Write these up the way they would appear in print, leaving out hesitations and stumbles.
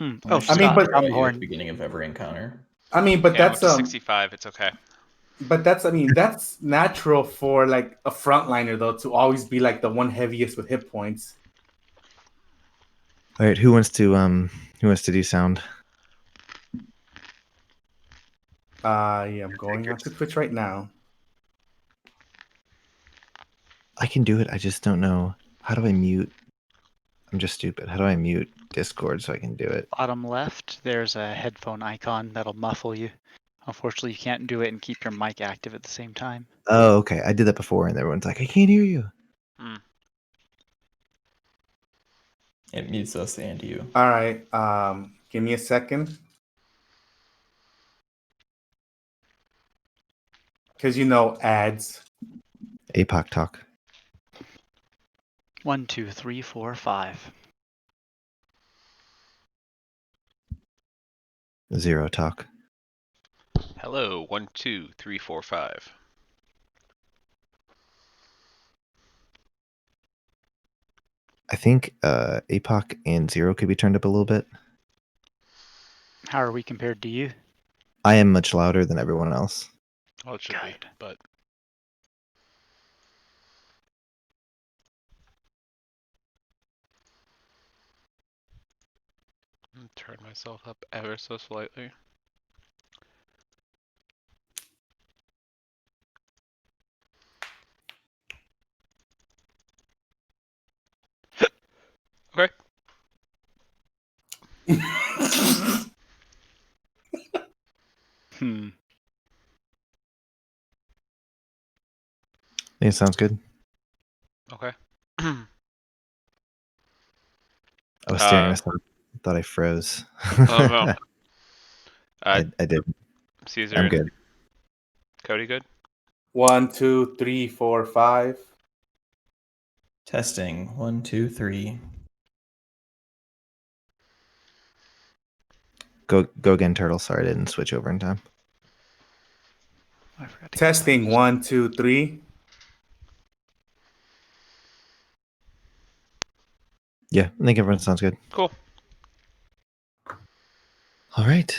Oh, I mean, Scott, but drum at the horn. beginning of every encounter. I mean, but Yeah, I'm that's up to 65. It's okay. but that's I mean that's natural for like a frontliner though to always be like the one heaviest with hit points. All right, who wants to do sound? Yeah, I'm going onto Twitch right now. I can do it. I just don't know. How do I mute? I'm just stupid. How do I mute Discord so I can do it? Bottom left, there's a headphone icon that'll muffle you. Unfortunately, you can't do it and keep your mic active at the same time. Oh, okay. I did that before, and everyone's like, "I can't hear you." It mutes us and you. All right, give me a second. Because ads. APOC talk. 1, 2, 3, 4, 5. 0 talk. Hello, 1, 2, 3, 4, 5. I think APOC and 0 could be turned up a little bit. How are we compared to you? I am much louder than everyone else. Well, it should be, Good. but turn myself up ever so slightly. Okay. Hmm. I think it sounds good. Okay. I was staring at myself. Thought I froze. Oh no. I did. Caesar I'm and good. Cody good? 1, 2, 3, 4, 5. Testing. 1, 2, 3. Go again, Turtle. Sorry, I didn't switch over in time. I forgot to Testing. 1, 2, 3. Yeah, I think everyone sounds good. Cool. All right.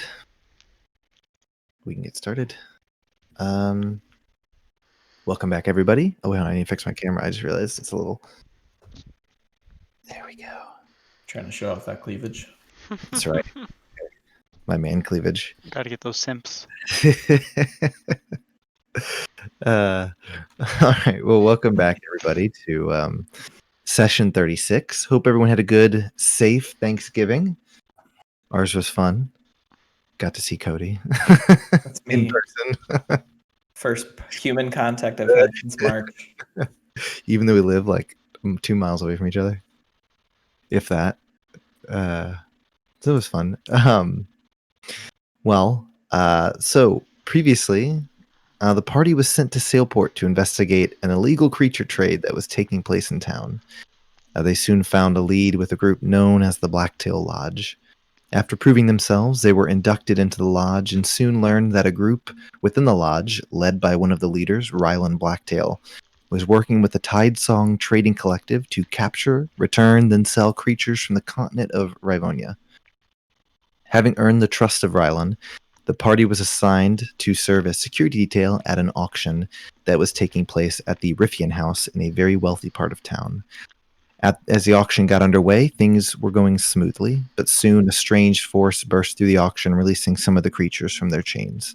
We can get started. Welcome back, everybody. Oh, wait, I need to fix my camera. I just realized it's a little... There we go. Trying to show off that cleavage. That's right. My man cleavage. Gotta get those simps. All right. Well, welcome back, everybody, to session 36. Hope everyone had a good, safe Thanksgiving. Ours was fun. Got to see Cody That's in me. person. First human contact I've had since March. Even though we live like 2 miles away from each other. If that. So it was fun. So previously, the party was sent to Sailport to investigate an illegal creature trade that was taking place in town. They soon found a lead with a group known as the Blacktail Lodge. After proving themselves, they were inducted into the lodge and soon learned that a group within the lodge, led by one of the leaders, Rylan Blacktail, was working with the Tidesong Trading Collective to capture, return, then sell creatures from the continent of Rivonia. Having earned the trust of Rylan, the party was assigned to serve as security detail at an auction that was taking place at the Riffian House in a very wealthy part of town. As the auction got underway, things were going smoothly, but soon a strange force burst through the auction, releasing some of the creatures from their chains.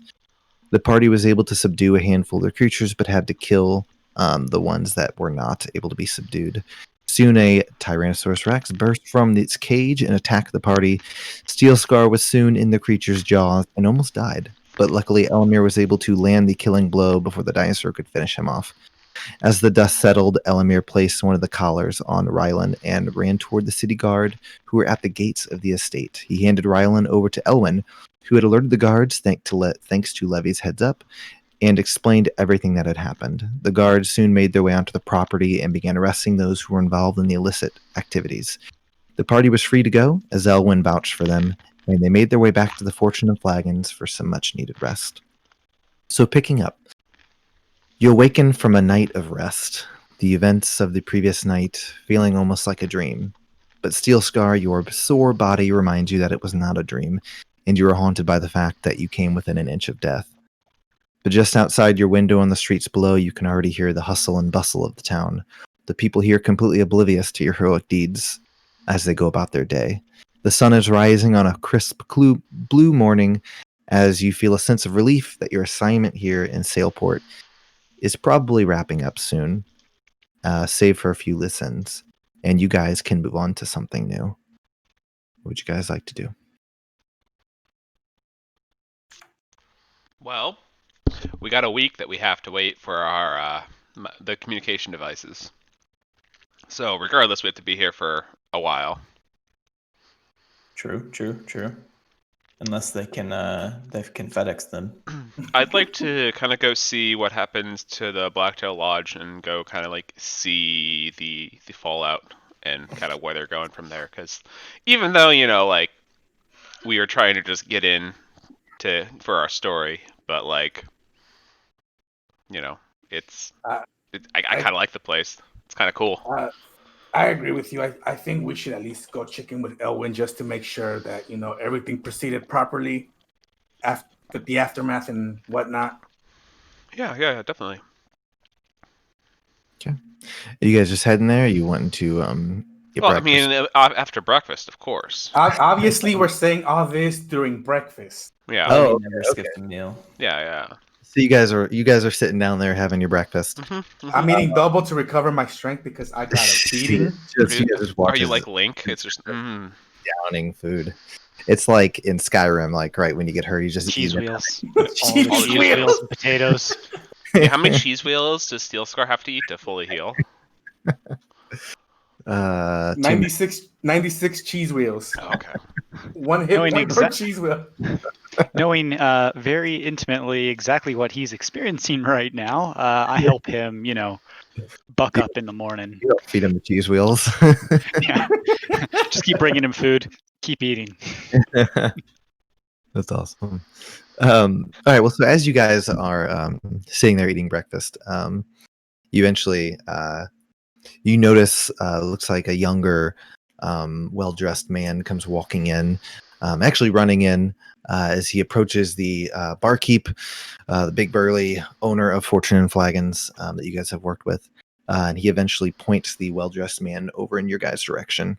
The party was able to subdue a handful of the creatures, but had to kill the ones that were not able to be subdued. Soon a Tyrannosaurus Rex burst from its cage and attacked the party. Steel Scar was soon in the creature's jaws and almost died, but luckily Elamir was able to land the killing blow before the dinosaur could finish him off. As the dust settled, Elamir placed one of the collars on Rylan and ran toward the city guard who were at the gates of the estate. He handed Rylan over to Elwyn, who had alerted the guards thanks to Levy's heads up, and explained everything that had happened. The guards soon made their way onto the property and began arresting those who were involved in the illicit activities. The party was free to go, as Elwyn vouched for them, and they made their way back to the Fortune and Flagons for some much-needed rest. So picking up, you awaken from a night of rest, the events of the previous night feeling almost like a dream. But Steel Scar, your sore body reminds you that it was not a dream, and you are haunted by the fact that you came within an inch of death. But just outside your window on the streets below, you can already hear the hustle and bustle of the town. The people here completely oblivious to your heroic deeds as they go about their day. The sun is rising on a crisp blue morning as you feel a sense of relief that your assignment here in Sailport is probably wrapping up soon, save for a few listens, and you guys can move on to something new. What would you guys like to do? Well, we got a week that we have to wait for our the communication devices. So regardless, we have to be here for a while. True. Unless they can FedEx them. I'd like to kind of go see what happens to the Blacktail Lodge and go kind of like see the fallout and kind of where they're going from there. Because even though like we were trying to just get in for our story, but like it's I kind of like the place. It's kind of cool. I agree with you. I think we should at least go check in with Elwyn just to make sure that everything proceeded properly after the aftermath and whatnot. Yeah, definitely. Okay. Are you guys just heading there? Or you wanting to get Well, breakfast? I mean, after breakfast, of course. Obviously, we're saying all this during breakfast. Yeah. Oh, You never skip a meal. Yeah. So you guys are sitting down there having your breakfast. I'm eating double to recover my strength because I got a beating. You guys just watch Are you as like Link? It's just downing food. It's like in Skyrim, like right when you get hurt, you just Cheese eat it. wheels. Cheese All the cheese wheels. wheels and potatoes. Yeah, how many cheese wheels does Steel Scar have to eat to fully heal? 96 cheese wheels. Oh, okay. One hit Knowing point per exact- cheese wheel. Knowing very intimately exactly what he's experiencing right now, I help him, buck up in the morning. You don't feed him the cheese wheels. Yeah. Just keep bringing him food. Keep eating. That's awesome. All right. Well, so as you guys are sitting there eating breakfast, you eventually you notice looks like a younger, well-dressed man comes walking in, actually running in as he approaches the barkeep, the big burly owner of Fortune and Flagons that you guys have worked with, and he eventually points the well-dressed man over in your guys' direction.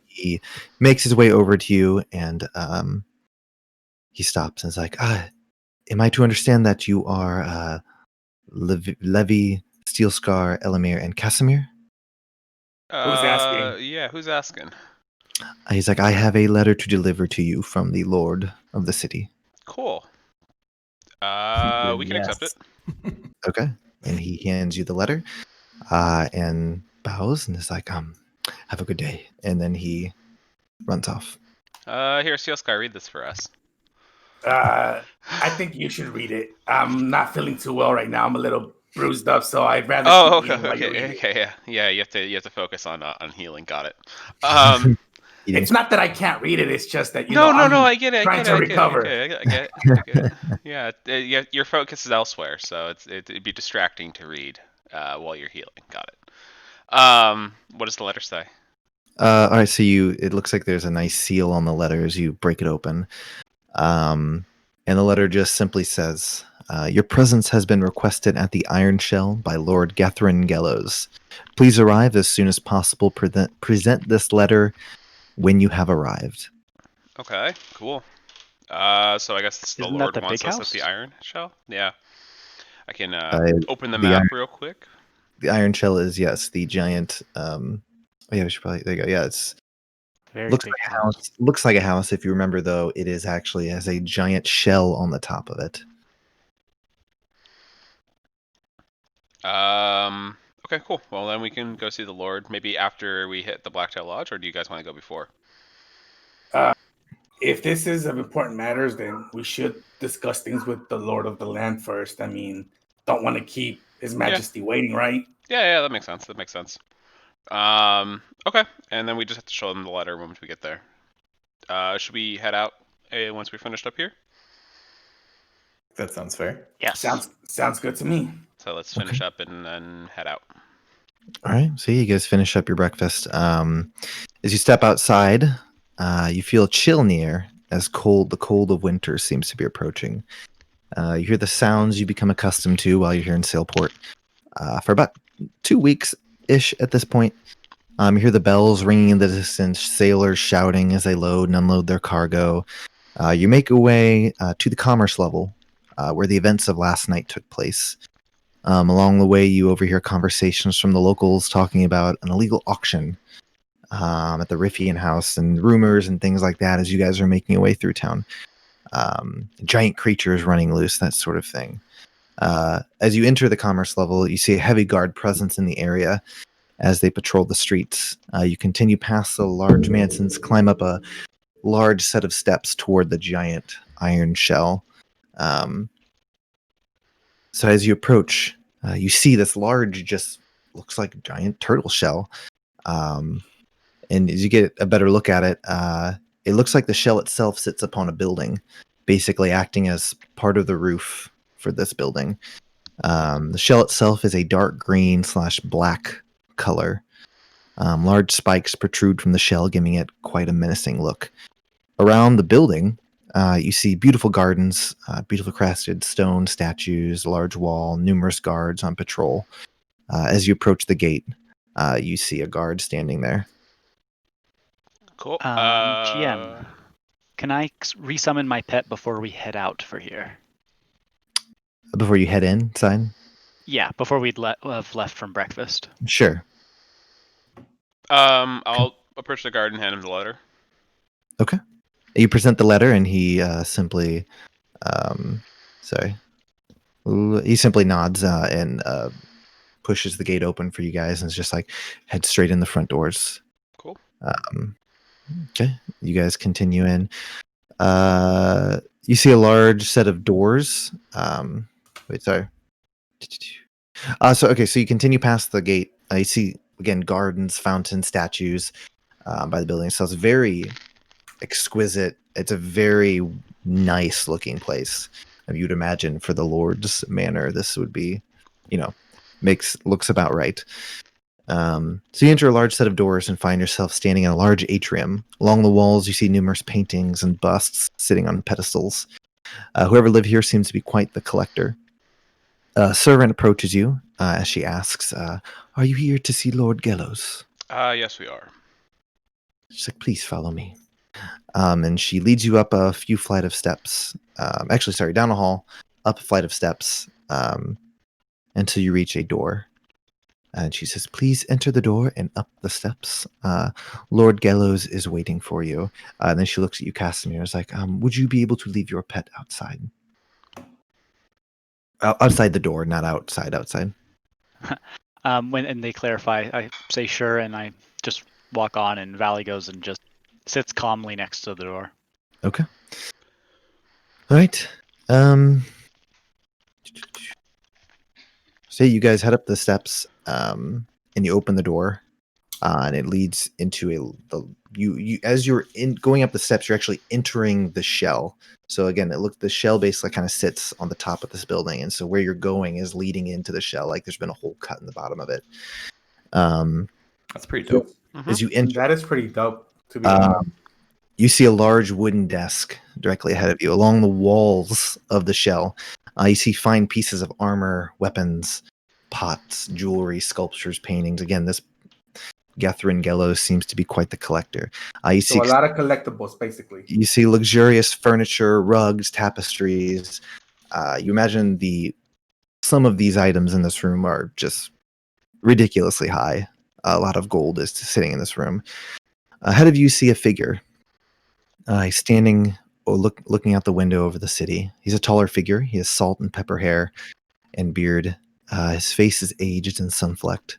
He makes his way over to you, and he stops and is like, am I to understand that you are Levi, Steelscar, Elamir, and Casimir? Who's asking? Yeah, who's asking? He's like, I have a letter to deliver to you from the Lord of the city. Cool. We can accept it. Okay. And he hands you the letter and bows and is like, have a good day. And then he runs off. Here, Steel Scar, read this for us. I think you should read it. I'm not feeling too well right now. I'm a little bruised up, so I'd rather. Oh, keep reading while you read it. okay, yeah. You have to focus on healing. Got it. It's not that I can't read it. It's just that No, I'm I get it. trying to recover. I get it. Yeah, your focus is elsewhere, so it'd be distracting to read while you're healing. Got it. What does the letter say? All right. So it looks like there's a nice seal on the letter as you break it open. And the letter just simply says, your presence has been requested at the Iron Shell by Lord Gathrin Gellows. Please arrive as soon as possible. Present this letter when you have arrived. Okay, cool. So I guess the Isn't that Lord the wants big us at house? the Iron Shell? Yeah. I can open the the map Iron- real quick. The Iron Shell is, yes, the giant. Yeah, we should probably. There you go. Yeah, it's Very looks big like a house. Looks like a house. If you remember, though, it is actually has a giant shell on the top of it. Okay, cool. Well, then we can go see the Lord maybe after we hit the Blacktail Lodge, or do you guys want to go before? If this is of important matters, then we should discuss things with the Lord of the Land first. I mean, don't want to keep His Majesty waiting, right? Yeah, that makes sense. Okay, and then we just have to show them the letter once we get there. Should we head out once we're finished up here? That sounds fair. Yes. Sounds good to me. So let's finish up and then head out. All right, so you guys finish up your breakfast. As you step outside, you feel a chill near as the cold of winter seems to be approaching. You hear the sounds you become accustomed to while you're here in Sailport. For about 2 weeks ish at this point, you hear the bells ringing in the distance, sailors shouting as they load and unload their cargo. You make your way to the commerce level, where the events of last night took place. Along the way, you overhear conversations from the locals talking about an illegal auction at the Riffian house and rumors and things like that as you guys are making your way through town. Giant creatures running loose, that sort of thing. As you enter the commerce level, you see a heavy guard presence in the area as they patrol the streets. You continue past the large mansions, climb up a large set of steps toward the giant iron shell. So as you approach, you see this large, just looks like a giant turtle shell. And as you get a better look at it, it looks like the shell itself sits upon a building, basically acting as part of the roof for this building. The shell itself is a dark green / black color. Large spikes protrude from the shell, giving it quite a menacing look. Around the building, you see beautiful gardens, beautiful crafted stone statues, large wall, numerous guards on patrol. As you approach the gate, you see a guard standing there. Cool. GM, can I resummon my pet before we head out for here? Before you head inside? Yeah, before we'd have left from breakfast. Sure. I'll approach the guard and hand him the letter. Okay. You present the letter, and he simply, he simply nods and pushes the gate open for you guys, and is just like, head straight in the front doors. Cool. Okay, you guys continue in. You see a large set of doors. So you continue past the gate. You see again gardens, fountains, statues by the building. So it's very exquisite. It's a very nice looking place. You'd imagine for the Lord's Manor, this would be, looks about right. So you enter a large set of doors and find yourself standing in a large atrium. Along the walls, you see numerous paintings and busts sitting on pedestals. Whoever lived here seems to be quite the collector. A servant approaches you as she asks, "Are you here to see Lord Gellows?" Yes, we are. She's like, "Please follow me." And she leads you up a few flight of steps. Down a hall, up a flight of steps, until you reach a door. And she says, "Please enter the door and up the steps. Lord Gellows is waiting for you." And then she looks at you, Casimir, is like, "Would you be able to leave your pet outside?" Outside the door, not outside. When they clarify, I say sure, and I just walk on, and Valley goes and just sits calmly next to the door. Okay. All right. So you guys head up the steps, and you open the door, and it leads into as you're going up the steps, you're actually entering the shell. So again, the shell basically kind of sits on the top of this building, and so where you're going is leading into the shell. Like there's been a hole cut in the bottom of it. That's pretty dope. As you enter, That is pretty dope, to be honest. you see a large wooden desk directly ahead of you. Along the walls of the shell, you see fine pieces of armor, weapons, pots, jewelry, sculptures, paintings. Again, this Gethrin Gellows seems to be quite the collector. So a lot of collectibles, basically. You see luxurious furniture, rugs, tapestries. You imagine some of these items in this room are just ridiculously high. A lot of gold is sitting in this room. Ahead of you, see a figure. He's standing or looking out the window over the city. He's a taller figure. He has salt and pepper hair and beard. His face is aged and sun-flecked.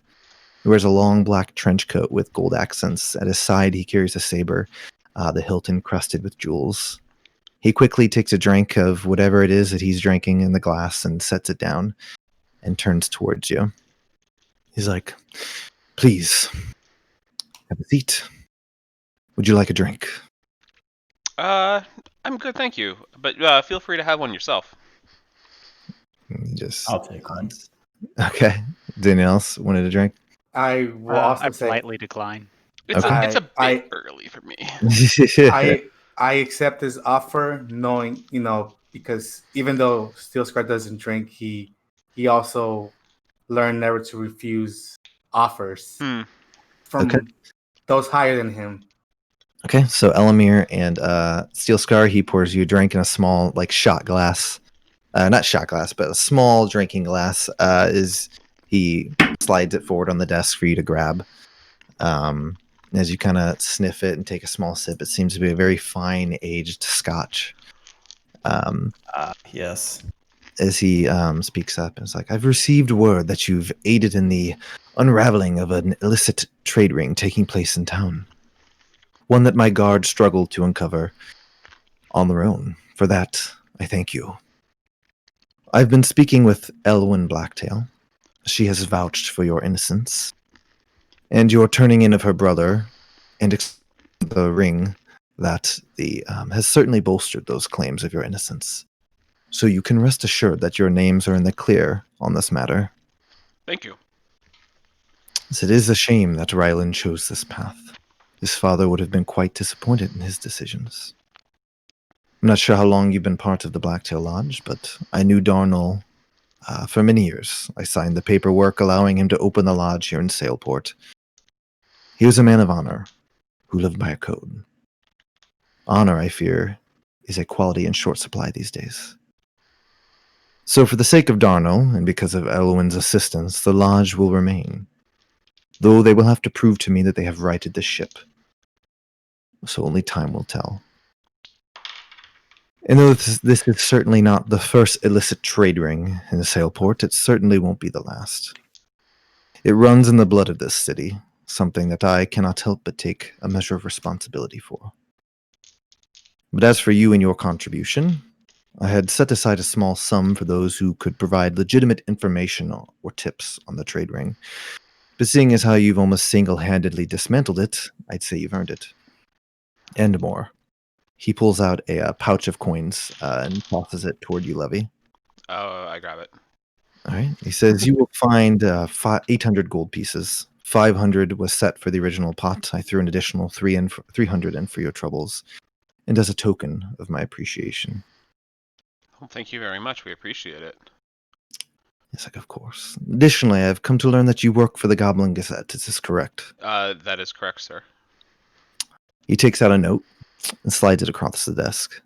He wears a long black trench coat with gold accents. At his side, he carries a saber, the hilt encrusted with jewels. He quickly takes a drink of whatever it is that he's drinking in the glass and sets it down and turns towards you. He's like, "Please, have a seat. Would you like a drink?" I'm good, thank you. But feel free to have one yourself. And he just I'll take one. Okay. Did anyone else wanted a drink? I will also I say politely decline. It's Okay. it's a bit I early for me. I accept his offer, knowing because even though Steel Scar doesn't drink, he also learned never to refuse offers Hmm. from Okay. those higher than him. Okay, so Elamir and Steel Scar, he pours you a drink in a small, like, shot glass. Not shot glass, but a small drinking glass. He slides it forward on the desk for you to grab. As you kind of sniff it and take a small sip, it seems to be a very fine aged scotch. Yes. As he speaks up, it's like, I've received word that you've aided in the unraveling of an illicit trade ring taking place in town. One that my guard struggled to uncover on their own. For that, I thank you. I've been speaking with Elwyn Blacktail. She has vouched for your innocence. And your turning in of her brother and the ring that has certainly bolstered those claims of your innocence. So you can rest assured that your names are in the clear on this matter. Thank you. As it is a shame that Ryland chose this path. His father would have been quite disappointed in his decisions. I'm not sure how long you've been part of the Blacktail Lodge, but I knew Darnell for many years. I signed the paperwork allowing him to open the lodge here in Sailport. He was a man of honor who lived by a code. Honor, I fear, is a quality in short supply these days. So for the sake of Darnell, and because of Elwyn's assistance, the lodge will remain. Though they will have to prove to me that they have righted the ship. So only time will tell. And though this is certainly not the first illicit trade ring in Sailport, it certainly won't be the last. It runs in the blood of this city, something that I cannot help but take a measure of responsibility for. But as for you and your contribution, I had set aside a small sum for those who could provide legitimate information or tips on the trade ring. But seeing as how you've almost single-handedly dismantled it, I'd say you've earned it. And more. He pulls out a pouch of coins and tosses it toward you, Levy. Oh, I grab it. All right. He says you will find 800 gold pieces. 500 was set for the original pot. I threw an additional 300 in for your troubles, and as a token of my appreciation. Well, thank you very much. We appreciate it. Yes, like, of course. Additionally, I've come to learn that you work for the Goblin Gazette. Is this correct? That is correct, sir. He takes out a note and slides it across the desk.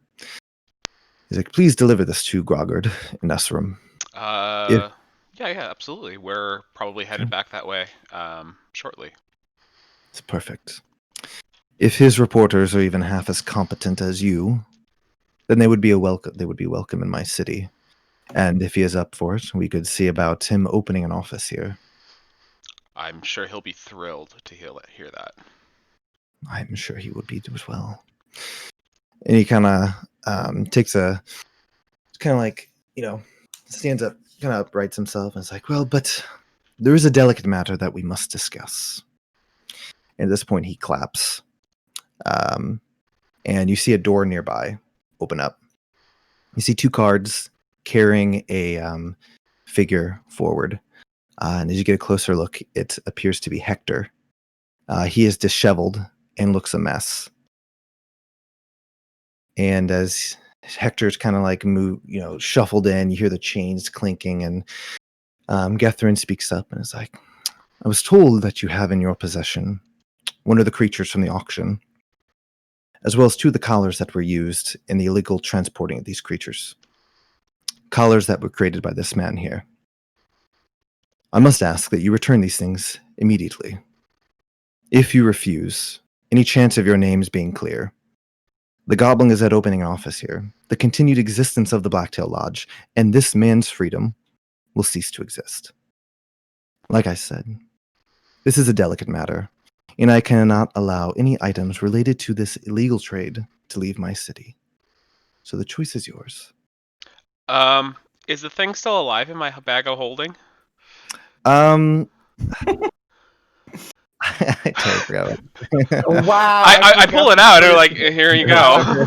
He's like, please deliver this to Grogard in Eserim. Yeah, absolutely. We're probably headed back that way shortly. It's perfect. If his reporters are even half as competent as you, then they would be welcome in my city. And if he is up for it, we could see about him opening an office here. I'm sure he'll be thrilled to hear that. I'm sure he would be as well. And he kind of takes a, kind of like, stands up, kind of uprights himself, and is like, well, but there is a delicate matter that we must discuss. And at this point, he claps. And you see a door nearby open up. You see two cards carrying a figure forward. And as you get a closer look, it appears to be Hector. He is disheveled and looks a mess. And as Hector's kind of like shuffled in, you hear the chains clinking, and Gethrin speaks up and is like, I was told that you have in your possession one of the creatures from the auction, as well as two of the collars that were used in the illegal transporting of these creatures. Collars that were created by this man here. I must ask that you return these things immediately. If you refuse, any chance of your names being clear, the Goblin Gazette opening an office here, the continued existence of the Blacktail Lodge, and this man's freedom will cease to exist. Like I said, this is a delicate matter, and I cannot allow any items related to this illegal trade to leave my city. So the choice is yours. Is the thing still alive in my bag of holding? I totally forgot. Wow. I pull it out and they're like, here you go.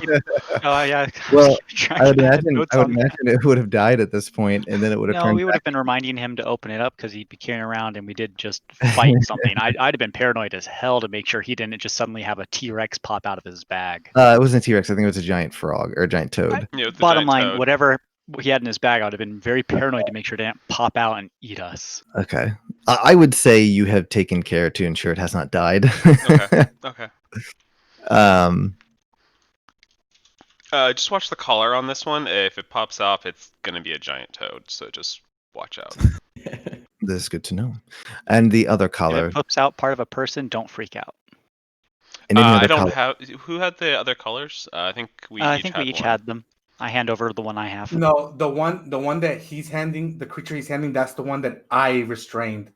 Oh yeah. Well, Trying to add notes on that. it would have died at this point, and then it would have No, turned we would back. have been reminding him to open it up because he'd be carrying around, and we did just fight something. I'd have been paranoid as hell to make sure he didn't just suddenly have a T-Rex pop out of his bag. It wasn't a T-Rex. I think it was a giant frog or a giant toad. Yeah, with the Bottom giant line, toad. whatever he had in his bag, I would have been very paranoid to make sure it didn't pop out and eat us. Okay. I would say you have taken care to ensure it has not died. Okay. Okay. Um, Just watch the collar on this one. If it pops off, it's gonna be a giant toad. So just watch out. this is good to know. And the other If collar. it pops out part of a person, don't freak out. And any I other don't color. have. Who had the other colors? I think we I each think had we each one. had them. I hand over the one I have. No, the one that he's handing, the creature he's handing, that's the one that I restrained.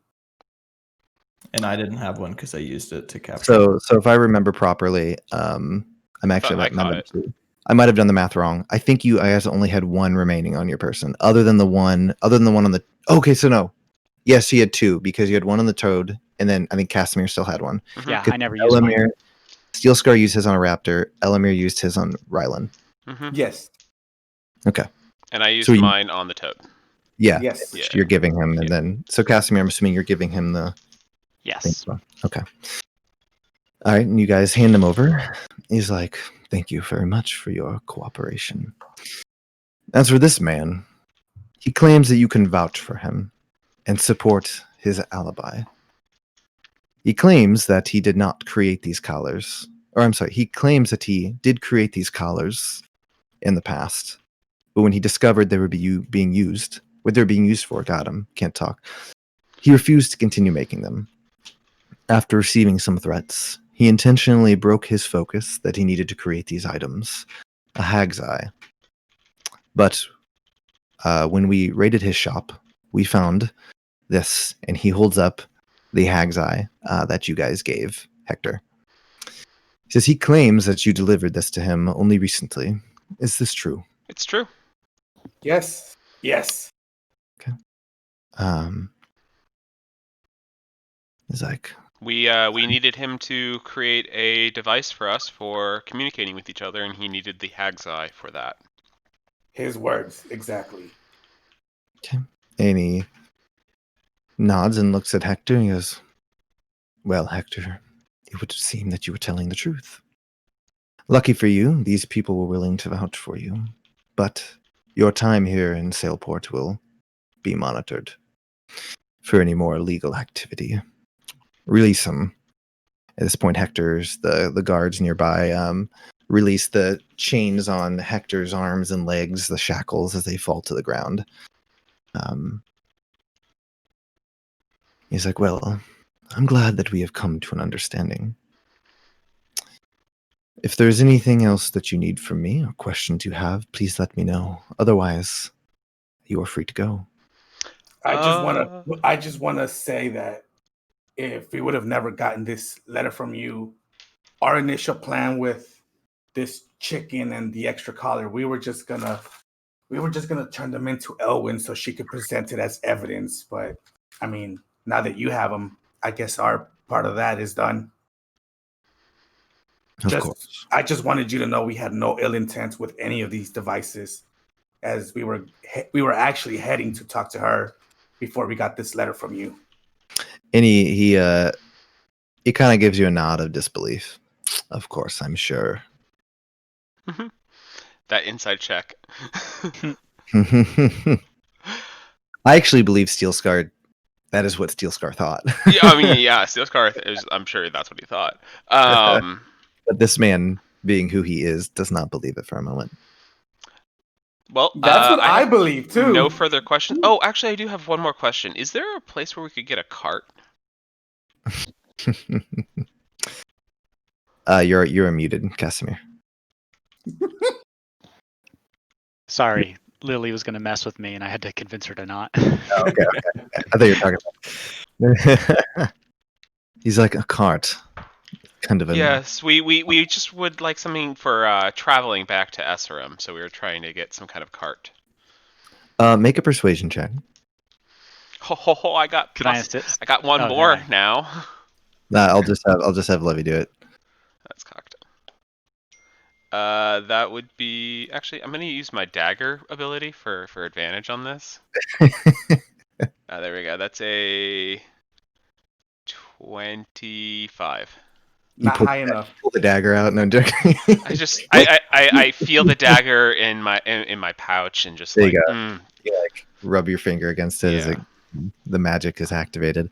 And I didn't have one because I used it to capture. So if I remember properly, I'm actually I caught it. I might have done the math wrong. I think you guys only had one remaining on your person, other than the one on the. Okay, so no, yes, you had two because you had one on the toad, and then I think Casimir still had one. Mhm. Yeah, I never used mine. Elamir, Steel Scar used his on a raptor. Elamir used his on Rylan. Mhm. Yes. And I used So you- mine on the toad. Yeah, Yes. Yeah. you're giving him, and Yeah. then so Casimir, I'm assuming you're giving him the. Yes. Okay. All right, and you guys hand him over. He's like, "Thank you very much for your cooperation." As for this man, he claims that you can vouch for him and support his alibi. He claims that he did not create these collars. Or I'm sorry, he claims that he did create these collars in the past. But when he discovered they were being used, what they're being used for, got him, can't talk, he refused to continue making them. After receiving some threats, he intentionally broke his focus that he needed to create these items, a hag's eye. But when we raided his shop, we found this, and he holds up the hag's eye that you guys gave Hector. He says he claims that you delivered this to him only recently. Is this true? It's true. Yes. Yes. He's like, We needed him to create a device for us for communicating with each other, and he needed the hag's eye for that. His words, exactly. and he nods and looks at Hector and he goes, "Well, Hector, it would seem that you were telling the truth. Lucky for you, these people were willing to vouch for you, but your time here in Sailport will be monitored for any more illegal activity. Release him." At this point, the guards nearby release the chains on Hector's arms and legs, the shackles, as they fall to the ground. He's like, "Well, I'm glad that we have come to an understanding. If there's anything else that you need from me or questions you have, please let me know. Otherwise, you are free to go." I just wanna say that if we would have never gotten this letter from you, our initial plan with this chicken and the extra collar, we were just gonna turn them into Elwyn so she could present it as evidence. But I mean, now that you have them, I guess our part of that is done. Of course. I just wanted you to know we had no ill intent with any of these devices, as we were actually heading to talk to her before we got this letter from you. And he kind of gives you a nod of disbelief. Of course, I'm sure. That inside check. I actually believe Steel Scar. That is what Steel Scar thought. Yeah, I mean, yeah, Steel Scar. I'm sure that's what he thought. But this man, being who he is, does not believe it for a moment. Well, That's what I have believe too. no further questions. Oh, actually, I do have one more question. Is there a place where we could get a cart? You're muted, Casimir. Sorry, Lily was going to mess with me, and I had to convince her to not. Oh, okay. I thought you were talking about. He's like, a cart. Kind of a. Yes, we just would like something for traveling back to Eserim, so we were trying to get some kind of cart. Make a persuasion check. Ho ho ho! I got Can I assist? I got one Oh, more okay. now. Nah, I'll just have Levy do it. That's cocked. That would be actually. I'm gonna use my dagger ability for advantage on this. There we go. That's a 25. You Not high enough. pull the dagger out. No, I'm joking. I feel the dagger in my pouch and just There like you You like rub your finger against it as Yeah. the magic is activated.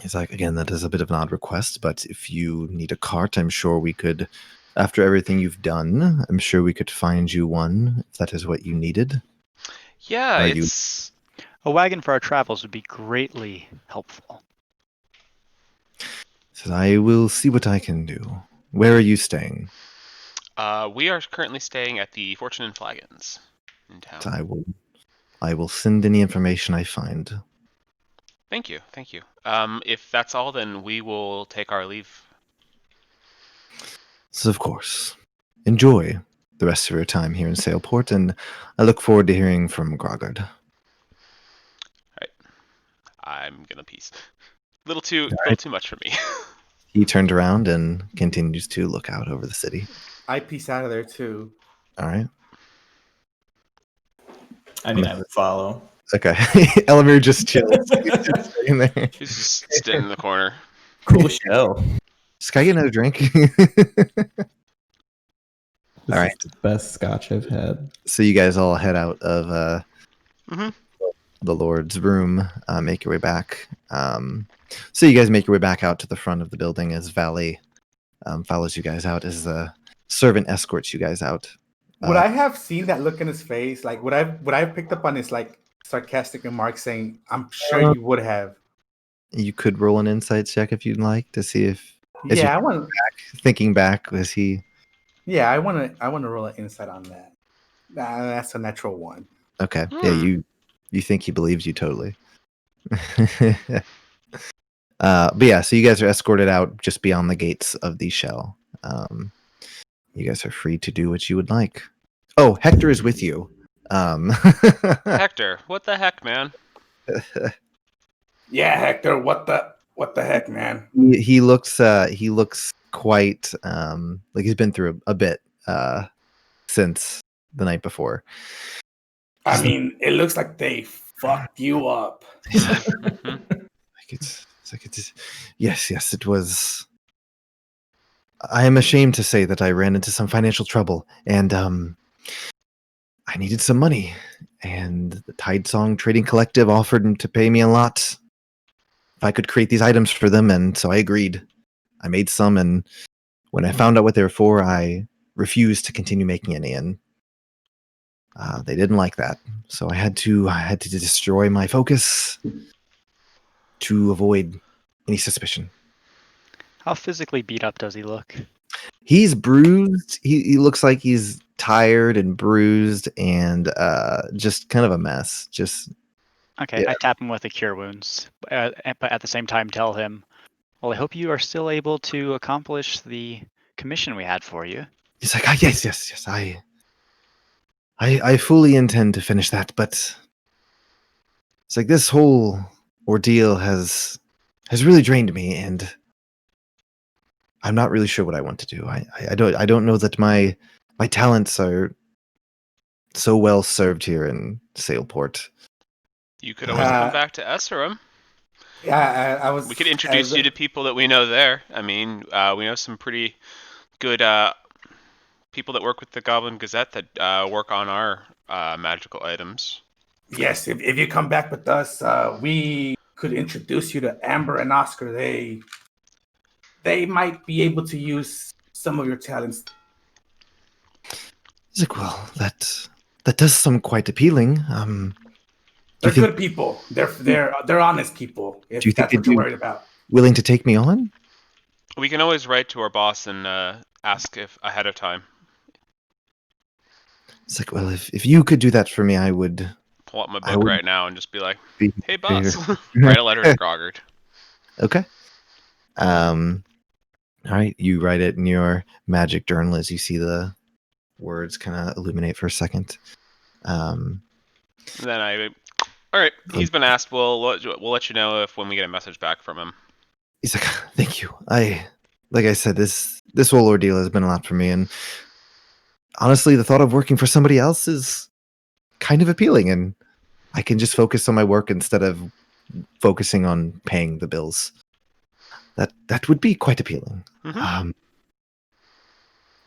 He's like, again, that is a bit of an odd request, but if you need a cart, I'm sure we could. After everything you've done, I'm sure we could find you one if that is what you needed. yeah. Are you- It's A wagon for our travels would be greatly helpful. Says, I will see what I can do. Where are you staying? we are currently staying at the Fortune and Flagons in town. So I will send any information I find. Thank you. If that's all, then we will take our leave. So of course, enjoy the rest of your time here in Sailport, and I look forward to hearing from Grogard. I'm gonna peace. Little too much for me. He turned around and continues to look out over the city. I piece out of there too. All right. I mean, I would follow. Okay. Elamir just chills. He's just sitting there. He's just sitting in the corner. Cool show. Just can I get another drink? This All right. is the best scotch I've had. So you guys all head out of Mhm. the Lord's room, make your way back. So you guys make your way back out to the front of the building as Valley follows you guys out, as the servant escorts you guys out. Would I have seen that look in his face? Like, would I have picked up on his like sarcastic remark saying, "I'm sure you would have." You could roll an insight check if you'd like to see if, as Yeah, you I want. thinking back, was he Yeah, I want to. I want to roll an insight on that. That's a natural one. okay? Yeah, you think he believes you totally. But yeah, so you guys are escorted out just beyond the gates of the shell. You guys are free to do what you would like. Oh, Hector is with you. Hector, what the heck, man? Yeah, Hector. What the heck, man? he looks quite like he's been through a bit since the night before. I mean, it looks like they fucked you up. It's yes, it was. I am ashamed to say that I ran into some financial trouble, and I needed some money, and the Tide Song Trading Collective offered to pay me a lot if I could create these items for them, and so I agreed. I made some, and when I found out what they were for, I refused to continue making any, and they didn't like that. So I had to destroy my focus to avoid any suspicion. How physically beat up does he look? He's bruised. He looks like he's tired and bruised and just kind of a mess. Just Okay, Yeah. I tap him with a cure wounds, but at the same time tell him, well, I hope you are still able to accomplish the commission we had for you. he's like, yes. I fully intend to finish that, but it's like this whole ordeal has really drained me, and I'm not really sure what I want to do. I don't know that my talents are so well served here in Sailport. You could always come back to Eserim. Yeah, I was. We could introduce you to people that we know there. I mean, we know some pretty good people that work with the Goblin Gazette that work on our magical items. Yes, if you come back with us, we could introduce you to Amber and Oscar. They might be able to use some of your talents. He's like, well, that does sound quite appealing. They're think- good people. They're honest people. If Do you think that's what they'd you're be- worried about. willing to take me on? We can always write to our boss and ask if ahead of time. It's like, well, if you could do that for me, I would Pull up my I book would right now and just be like, be "Hey, boss, write a letter to Grogard." Okay. All right, you write it in your magic journal as you see the words kind of illuminate for a second. And then all right, he's been asked. We'll let you know if when we get a message back from him. He's like, thank you. Like I said, this whole ordeal has been a lot for me, and honestly, the thought of working for somebody else is kind of appealing, and I can just focus on my work instead of focusing on paying the bills. That would be quite appealing. Mhm.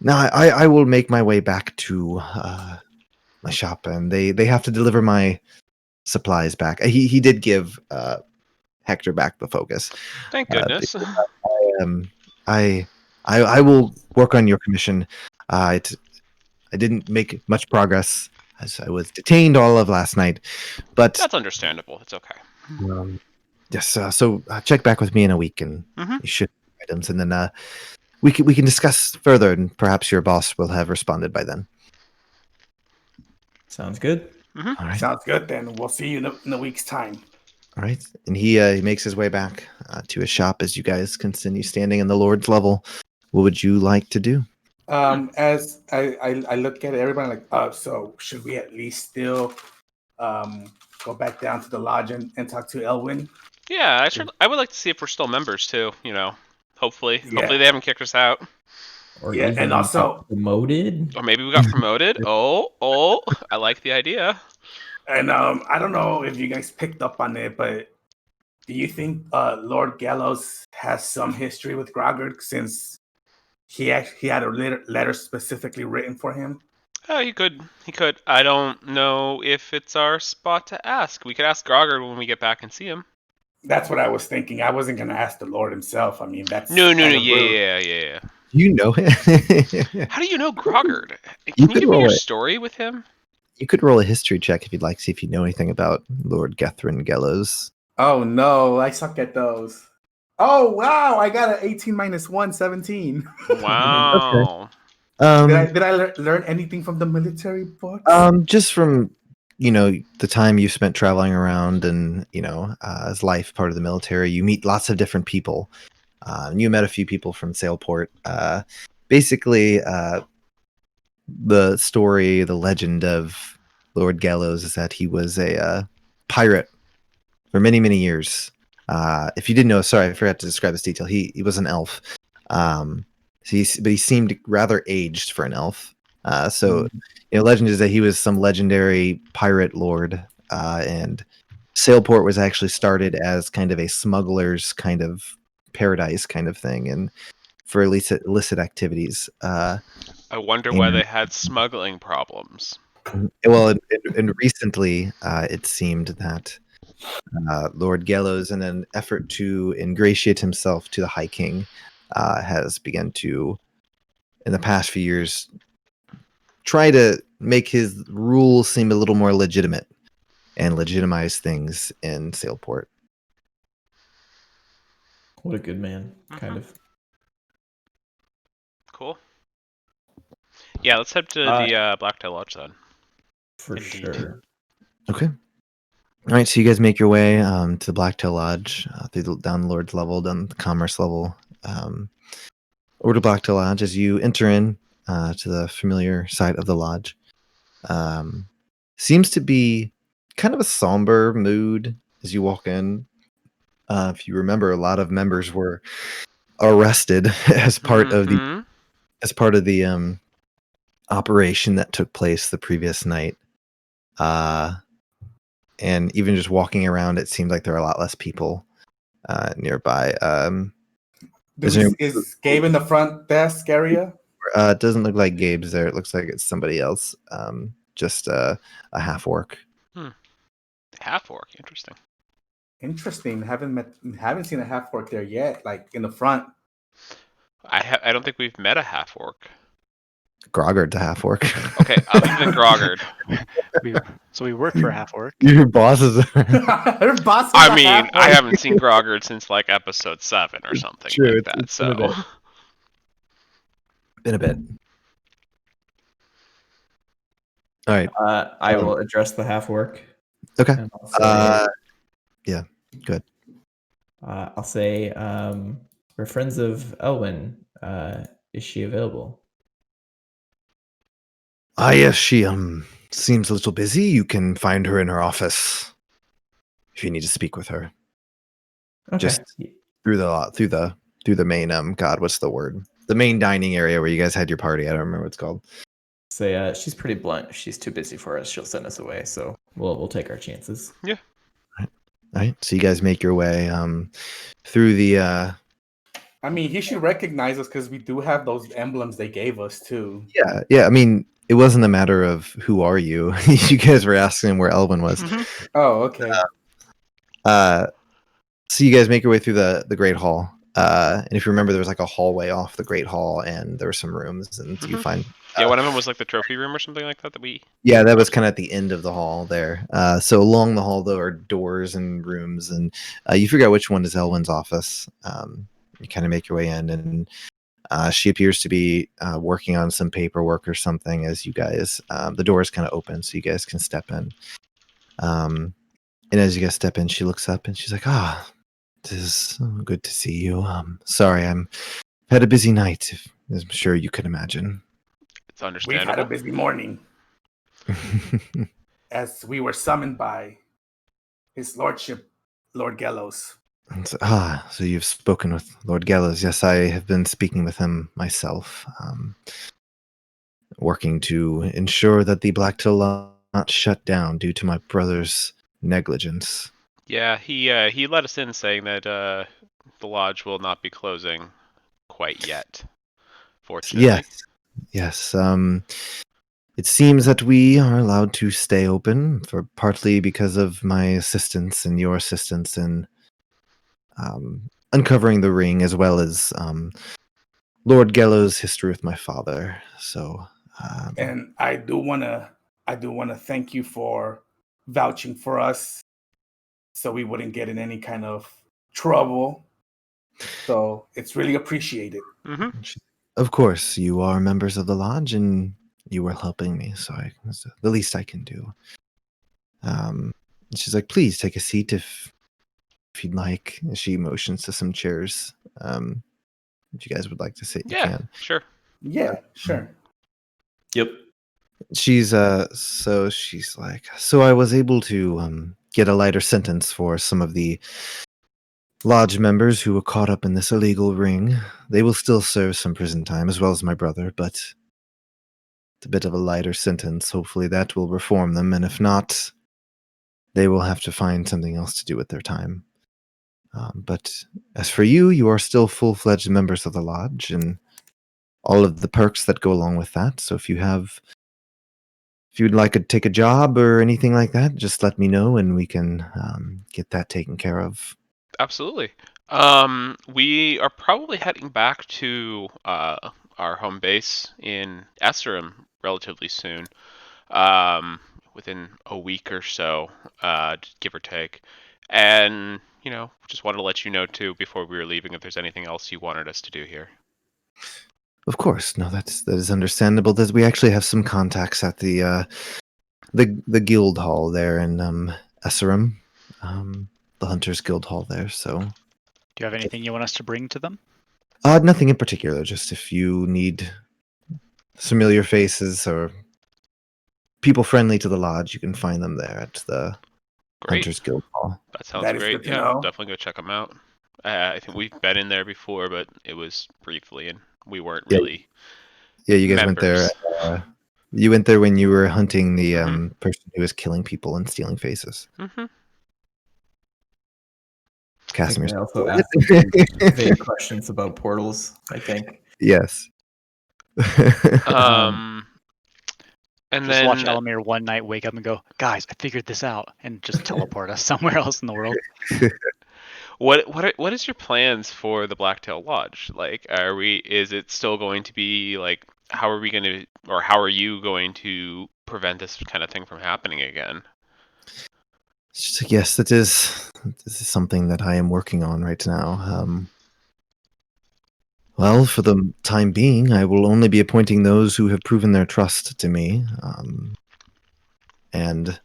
Now I will make my way back to my shop, and they have to deliver my supplies back. He did give Hector back the focus. Thank Uh, goodness. um, I will work on your commission. I didn't make much progress as I was detained all of last night, but That's understandable. It's okay. yes. So check back with me in a week, and Mhm. you should have items, and then we can discuss further, and perhaps your boss will have responded by then. Sounds good. Mhm. All right. Sounds good. Then we'll see you in a week's time. All right, and he makes his way back to his shop as you guys continue standing in the Lord's level. What would you like to do? As I look at everybody like, so should we at least still go back down to the lodge and talk to Elwin? Yeah, I would like to see if we're still members too. Hopefully Yeah. they haven't kicked us out, Or Yeah, even and also- promoted. or maybe we got promoted. Oh, I like the idea. And I don't know if you guys picked up on it, but do you think Lord Gallows has some history with Groggard since he had a letter specifically written for him? Oh, he could. I don't know if it's our spot to ask. We could ask Grogger when we get back and see him. That's what I was thinking. I wasn't going to ask the Lord himself. I mean, that's No. kind of rude. Yeah. You know him. How do you know Groggard? You Can you could give me roll your it. story with him? You could roll a history check if you'd like, see if you know anything about Lord Gethrin Gellows. Oh no, I suck at those. Oh wow, I got an 18 minus 1, 17. Wow. Did I learn anything from the military books? Just from the time you spent traveling around, and as life part of the military, you meet lots of different people. And you met a few people from Sailport. Basically, the legend of Lord Gallows is that he was a pirate for many, many years. If you didn't know, sorry, I forgot to describe this detail. He was an elf. But he seemed rather aged for an elf. Legend is that he was some legendary pirate lord, and Sailport was actually started as kind of a smuggler's kind of paradise kind of thing, and for illicit activities. I wonder why they had smuggling problems. Well, and recently, it seemed that Lord Gallows, in an effort to ingratiate himself to the High King, has begun to, in the past few years, try to make his rule seem a little more legitimate and legitimize things in Sailport. What a good man, kind of. Cool. Yeah, let's head to the Blacktail Lodge then. For Indeed. sure. Okay. All right, so you guys make your way to the Blacktail Lodge, down the Lord's level, down the Commerce level, over to Blacktail Lodge. As you enter in to the familiar site of the lodge, seems to be kind of a somber mood as you walk in. If you remember, a lot of members were arrested as part of the operation that took place the previous night. And even just walking around, it seems like there are a lot less people nearby. Is Gabe in the front desk area? It doesn't look like Gabe's there. It looks like it's somebody else. Just a half orc. Half orc, interesting. Interesting. Haven't seen a half orc there yet. Like in the front. I don't think we've met a half orc. Groggard's a half orc. Okay, other than Groggard. So we work for half orc. Your bosses are. Her boss is I a mean, half-orc. I haven't seen Groggard since like episode 7 or something True, like that. it's been a So bit. Been a bit. All right. I will address the half work. Okay. And I'll say, Yeah. Good. I'll say we're friends of Elwin. Is she available? Yes, she seems a little busy. You can find her in her office if you need to speak with her. Okay. Just through the main God, what's the word? The main dining area where you guys had your party. I don't remember what it's called. Say, she's pretty blunt. She's too busy for us. She'll send us away. So we'll take our chances. All right. So you guys make your way through the. I mean, he should recognize us because we do have those emblems they gave us too. Yeah. I mean, it wasn't a matter of who are you. You guys were asking him where Elvin was. Oh, okay. So you guys make your way through the Great Hall. And if you remember, there was like a hallway off the Great Hall, and there were some rooms, and you find. Yeah, one of them was like the trophy room or something like that that we. Yeah, that was kind of at the end of the hall there. So along the hall, though, are doors and rooms, and you figure out which one is Elwyn's office. You kind of make your way in, and she appears to be working on some paperwork or something. As you guys, the door is kind of open, so you guys can step in. And as you guys step in, she looks up and she's like, it is good to see you. Sorry, I've had a busy night, as I'm sure you can imagine. It's We've understandable. had a busy morning as we were summoned by His Lordship, Lord Gallows. So you've spoken with Lord Gallows. Yes, I have been speaking with him myself, working to ensure that the Blacktail Lodge not shut down due to my brother's negligence. Yeah, he let us in saying that the lodge will not be closing quite yet. Fortunately. Yes. It seems that we are allowed to stay open for partly because of my assistance and your assistance in uncovering the ring, as well as Lord Gallows' history with my father. So, And I do wanna thank you for vouching for us, so we wouldn't get in any kind of trouble. So it's really appreciated. Mm-hmm. of course, you are members of the lodge, and you were helping me, so it's the least I can do. She's like, please take a seat if you'd like. She motions to some chairs. If you guys would like to sit, you Yeah, can. sure. Yeah, sure. Yep. She's she's like, so I was able to get a lighter sentence for some of the lodge members who were caught up in this illegal ring. They will still serve some prison time, as well as my brother, but it's a bit of a lighter sentence. Hopefully that will reform them, and if not, they will have to find something else to do with their time. But as for you, you are still full-fledged members of the lodge, and all of the perks that go along with that. So if you'd like to take a job or anything like that, just let me know, and we can get that taken care of. Absolutely. We are probably heading back to our home base in Eserim relatively soon. Within a week or so, give or take. And, just wanted to let you know too before we were leaving if there's anything else you wanted us to do here. Of course, no, that is understandable. That we actually have some contacts at the guild hall there in Eserim, the Hunters Guild Hall there. So, Do you have anything you want us to bring to them? nothing in particular. Just if you need familiar faces or people friendly to the lodge, you can find them there at the Great. Hunters Guild Hall. That sounds That is great. good to Yeah, know. definitely go check them out. I think we've been in there before, but it was briefly, and we weren't Yeah. really. Yeah, you guys went there. You went there when you were hunting the person who was killing people and stealing faces. Mm-hmm. Casimir's. I also asked some vague questions about portals, I think. Yes. And Just then watch Elamir one night wake up and go, guys, I figured this out, and just teleport us somewhere else in the world. what is your plans for the Blacktail Lodge? Like, is it still going to be like, how are you going to prevent this kind of thing from happening again? Yes, this is something that I am working on right now. Well, for the time being, I will only be appointing those who have proven their trust to me. And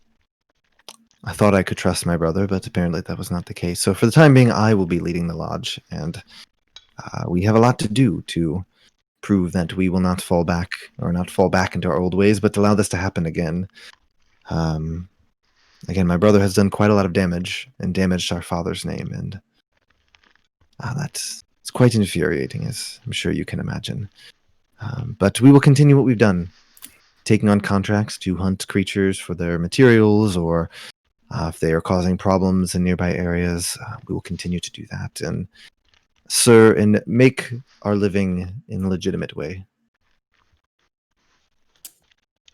I thought I could trust my brother, but apparently that was not the case. So for the time being, I will be leading the lodge, and we have a lot to do to prove that we will not fall back into our old ways, but allow this to happen again. Again, my brother has done quite a lot of damage and damaged our father's name, and It's quite infuriating, as I'm sure you can imagine. But we will continue what we've done, taking on contracts to hunt creatures for their materials, or if they are causing problems in nearby areas, we will continue to do that and make our living in a legitimate way.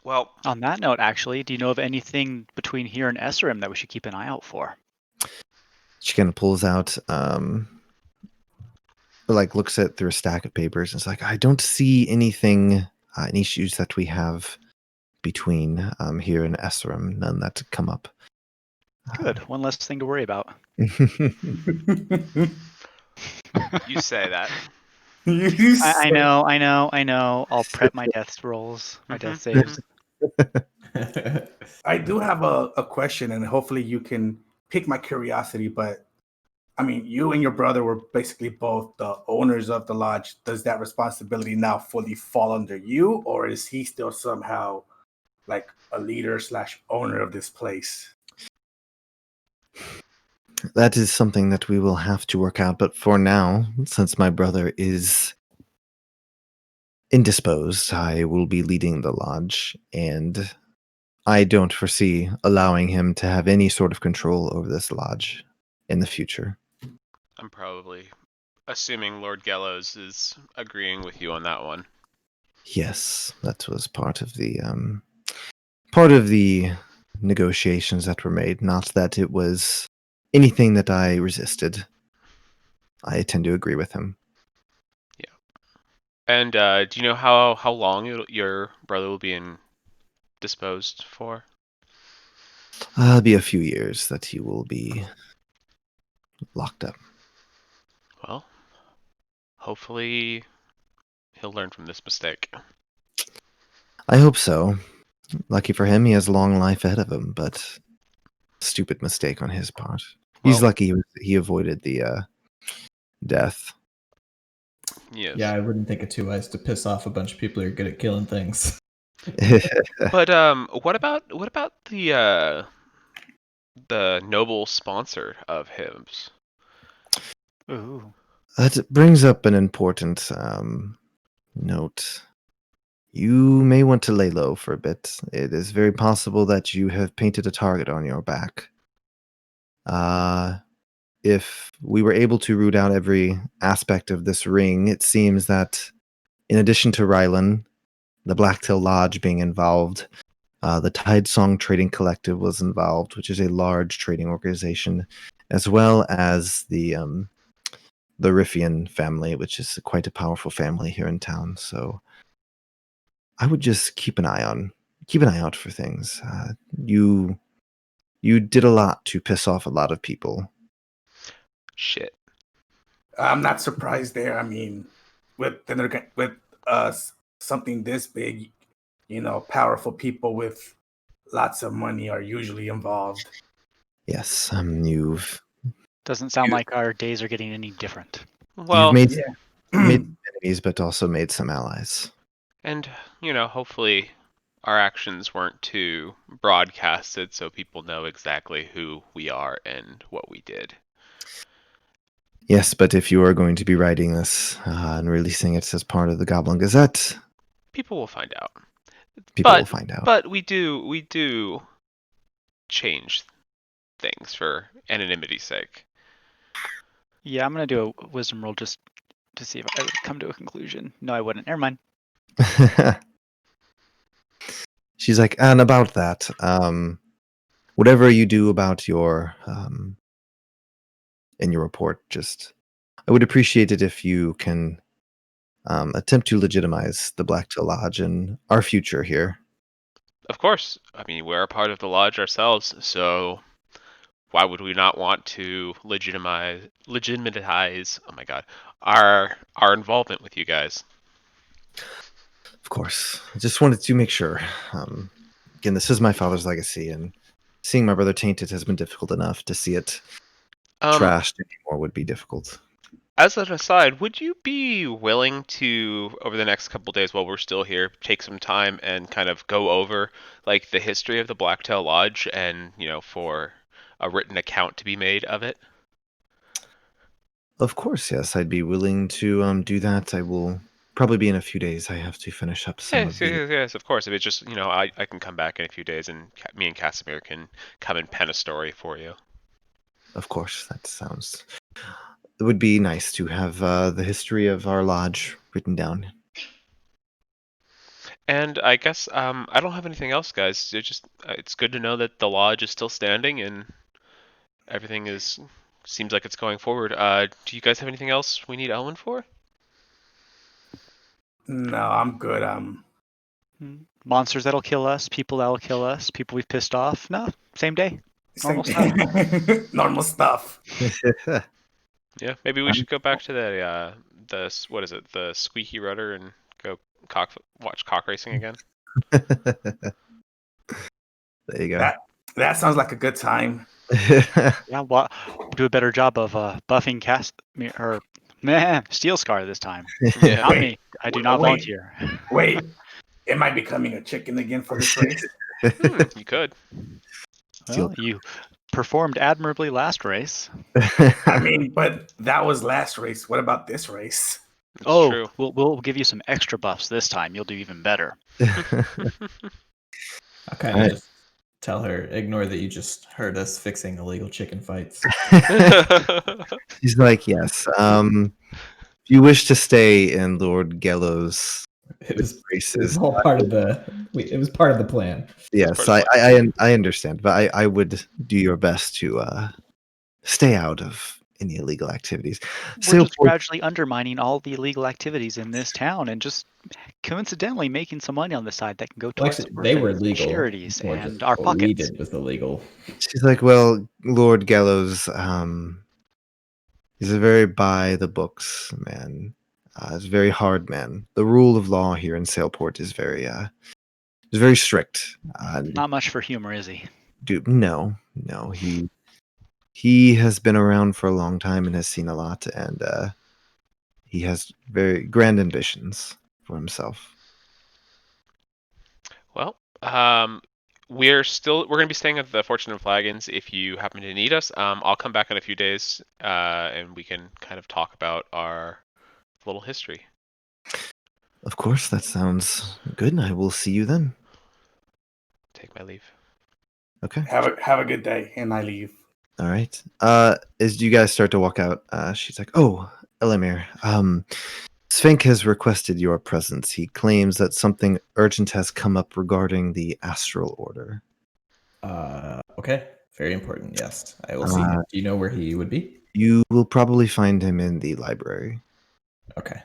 Well, On that note, actually, do you know of anything between here and Eserim that we should keep an eye out for? She kind of pulls out, looks at through a stack of papers and is like, I don't see anything, any issues that we have between here and Eserim, none that come up. Good. One less thing to worry about. you say that. I know. I'll prep my death rolls, my death saves. I do have a question, and hopefully you can pique my curiosity. But I mean, you and your brother were basically both the owners of the lodge. Does that responsibility now fully fall under you, or is he still somehow like a leader / owner of this place? That is something that we will have to work out. But for now, since my brother is indisposed, I will be leading the lodge, and I don't foresee allowing him to have any sort of control over this lodge in the future. I'm probably assuming Lord Gallows is agreeing with you on that one. Yes, that was part of the negotiations that were made. Not that it was anything that I resisted. I tend to agree with him. And do you know how long your brother will be indisposed for? It'll be a few years that he will be locked up. Well, hopefully he'll learn from this mistake. I hope so. Lucky for him, he has a long life ahead of him, but stupid mistake on his part. He's Well, lucky he avoided the death. Yes. Yeah, I wouldn't think it too wise to piss off a bunch of people who are good at killing things. But what about the noble sponsor of his? Ooh. That brings up an important note. You may want to lay low for a bit. It is very possible that you have painted a target on your back. If we were able to root out every aspect of this ring, it seems that in addition to Rylan, the Blacktail Lodge being involved, the Tide Song Trading Collective was involved, which is a large trading organization, as well as the Riffian family, which is quite a powerful family here in town. So I would just keep an eye out for things. You did a lot to piss off a lot of people. Shit. I'm not surprised there. I mean, with something this big, powerful people with lots of money are usually involved. Yes, you've Doesn't sound like our days are getting any different. Well, made Yeah. made enemies, but also made some allies. and hopefully our actions weren't too broadcasted so people know exactly who we are and what we did. Yes, but if you are going to be writing this and releasing it as part of the Goblin Gazette, People will find out. people But- will find out. But we do change things for anonymity's sake. Yeah, I'm gonna do a wisdom roll just to see if I would come to a conclusion. No, I wouldn't. Never mind. She's like, and about that, whatever you do about your in your report, just I would appreciate it if you can attempt to legitimize the Blacktail Lodge and our future here. Of course. I mean, we're a part of the lodge ourselves, so why would we not want to legitimize oh my god, our involvement with you guys? Of course, I just wanted to make sure. Again, this is my father's legacy, and seeing my brother tainted has been difficult enough. To see it trashed anymore would be difficult. As an aside, would you be willing to, over the next couple days while we're still here, take some time and kind of go over like the history of the Blacktail Lodge and, for a written account to be made of it? Of course, yes. I'd be willing to do that. I will probably be in a few days. I have to finish up some of Yes, the. yes, yes, of course. If it's just, I can come back in a few days and me and Casimir can come and pen a story for you. Of course, that sounds. It would be nice to have the history of our lodge written down. And I guess I don't have anything else, guys. It's good to know that the lodge is still standing and everything seems like it's going forward. Do you guys have anything else we need Elwyn for? No, I'm good. Monsters that'll kill us, people that'll kill us, people we've pissed off. No, same day. Same Normal stuff. normal stuff. Yeah, maybe we should go back to what is it, the squeaky rudder, and go watch cock racing again. There you go. That sounds like a good time. Yeah, do a better job of buffing Steel Scar this time. Yeah. Not me. I do not volunteer. Wait, am I becoming a chicken again for this race? You could. Well, you performed admirably last race. I mean, but that was last race. What about this race? It's true. We'll give you some extra buffs this time. You'll do even better. I'll kind of just tell her, ignore that you just heard us fixing illegal chicken fights. He's like, yes. If you wish to stay in Lord Gello's It was races, all part of it was part of the plan. yes, I understand, but I would do your best to stay out of any illegal activities. We're just gradually undermining all the illegal activities in this town and just coincidentally making some money on the side that can go towards They were legal. charities or and just our what we pockets. did was illegal. She's like, well, Lord Gallows, he's a very by the books man. He's a very hard man. The rule of law here in Sailport is very strict. Not much for humor, is he? No, he has been around for a long time and has seen a lot, and he has very grand ambitions for himself. Well, we're going to be staying at the Fortune and Flagons if you happen to need us. I'll come back in a few days, and we can kind of talk about our little history. Of course, that sounds good. I will see you then. Take my leave. Okay. Have a good day, and I leave. All right. As you guys start to walk out, she's like, "Oh, Elamir, Svenk has requested your presence. He claims that something urgent has come up regarding the Astral Order." Okay. Very important. Yes, I will see him. Do you know where he would be? You will probably find him in the library. Okay.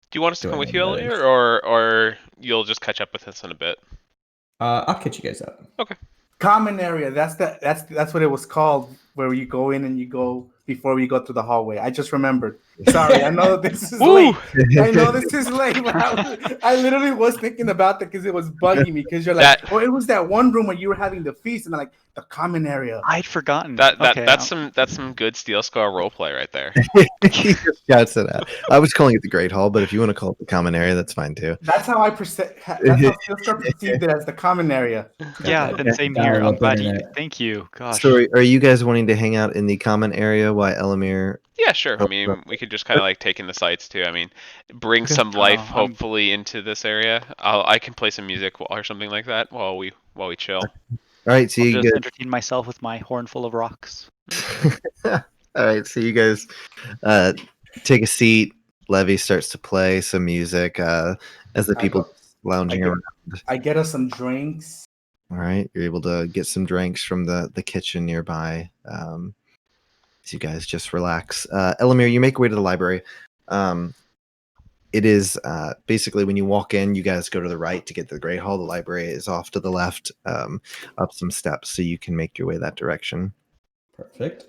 Do you want us to come with you, know where that Elamir, or you'll just catch up with us in a bit? I'll catch you guys up. Okay. Common area. That's what it was called. Where you go in and you go before you go through the hallway. I just remembered. Sorry, I know this is late. I know this is late, but I literally was thinking about that because it was bugging me. Because you're like, it was that one room where you were having the feast, and I'm like, the common area. I'd forgotten. That's some good Steel Scar roleplay right there. He just shouts it out. I was calling it the Great Hall, but if you want to call it the common area, that's fine too. That's how Steel Scar perceived it, as the common area. Yeah, and same here. I'm glad you. Thank you. Gosh. So, are you guys wanting to hang out in the common area while Elamir? Yeah, sure. I mean, we could just kind of like take in the sights too. I mean, bring some life, hopefully, into this area. I can play some music or something like that while we chill. All right, so you just entertain myself with my horn full of rocks. All right, so you guys take a seat. Levy starts to play some music as the people lounging around. I get us some drinks. All right, you're able to get some drinks from the kitchen nearby. As you guys just relax. Elamir, you make your way to the library. It is basically when you walk in, you guys go to the right to get to the Great Hall. The library is off to the left, up some steps, so you can make your way that direction. Perfect.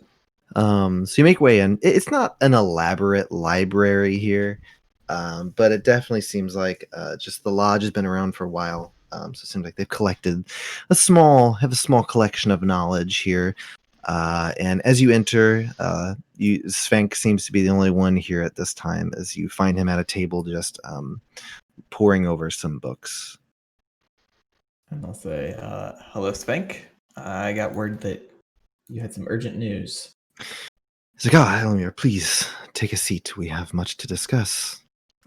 So you make way in. It's not an elaborate library here, but it definitely seems like just the lodge has been around for a while. So it seems like they've collected a small collection of knowledge here. And as you enter, Svenk seems to be the only one here at this time, as you find him at a table just poring over some books. And I'll say, hello, Svenk. I got word that you had some urgent news. He's like, "Ah, Elmir, please take a seat. We have much to discuss."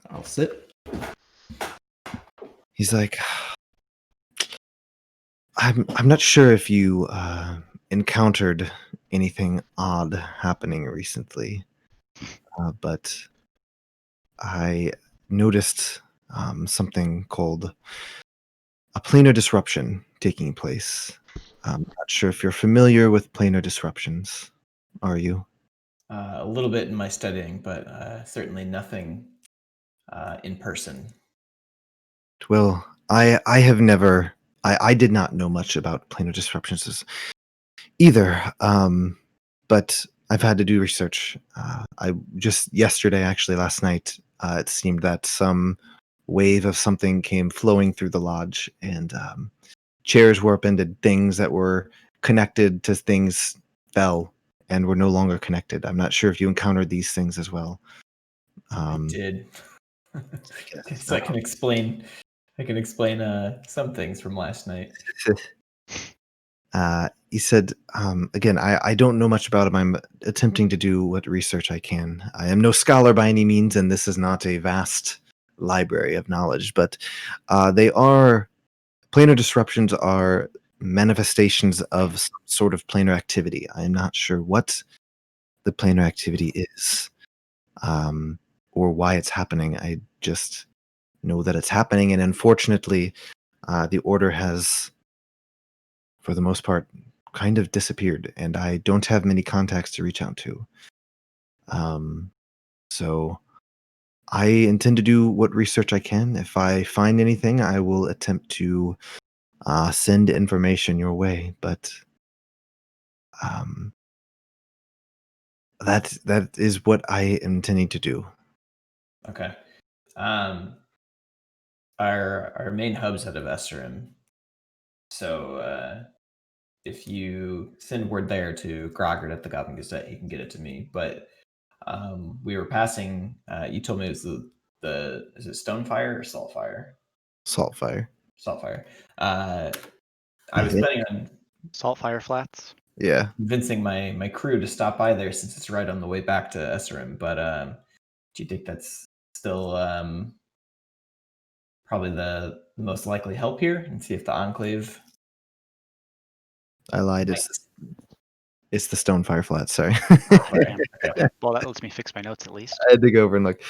I'll sit. He's like, I'm not sure if you encountered anything odd happening recently, but I noticed something called a planar disruption taking place. I'm not sure if you're familiar with planar disruptions. Are you? A little bit in my studying, but certainly nothing in person. Well, I have never. I did not know much about planar disruptions either, but I've had to do research. I just yesterday, actually last night, it seemed that some wave of something came flowing through the lodge, and chairs were upended. Things that were connected to things fell and were no longer connected. I'm not sure if you encountered these things as well. I did. Yes, So I can explain. I can explain some things from last night. He said, again, I don't know much about him. I'm attempting to do what research I can. I am no scholar by any means, and this is not a vast library of knowledge, but planar disruptions are manifestations of some sort of planar activity. I am not sure what the planar activity is, or why it's happening. I just know that it's happening, and unfortunately, the order has, for the most part, kind of disappeared, and I don't have many contacts to reach out to. So I intend to do what research I can. If I find anything, I will attempt to send information your way. But that is what I am intending to do. Okay. Our main hub's out of Eserim, so if you send word there to Grogert at the Goblin Gazette, he can get it to me. But we were passing. You told me it was the is it Stonefire or Saltfire? Saltfire. Saltfire. I was planning on Saltfire Flats. Yeah. convincing my crew to stop by there since it's right on the way back to Eserim. But do you think that's still probably the most likely help here, and see if the Enclave? I lied. It's the Stonefire Flats. Sorry. Damn. Well, that lets me fix my notes at least. I had to go over and look.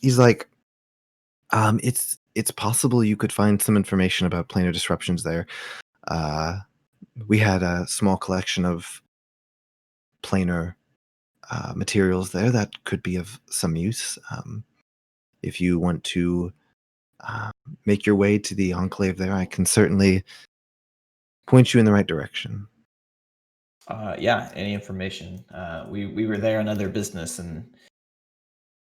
He's like, it's possible you could find some information about planar disruptions there. We had a small collection of planar materials there that could be of some use. If you want to make your way to the Enclave there, I can certainly point you in the right direction. Yeah, any information. We were there on other business, and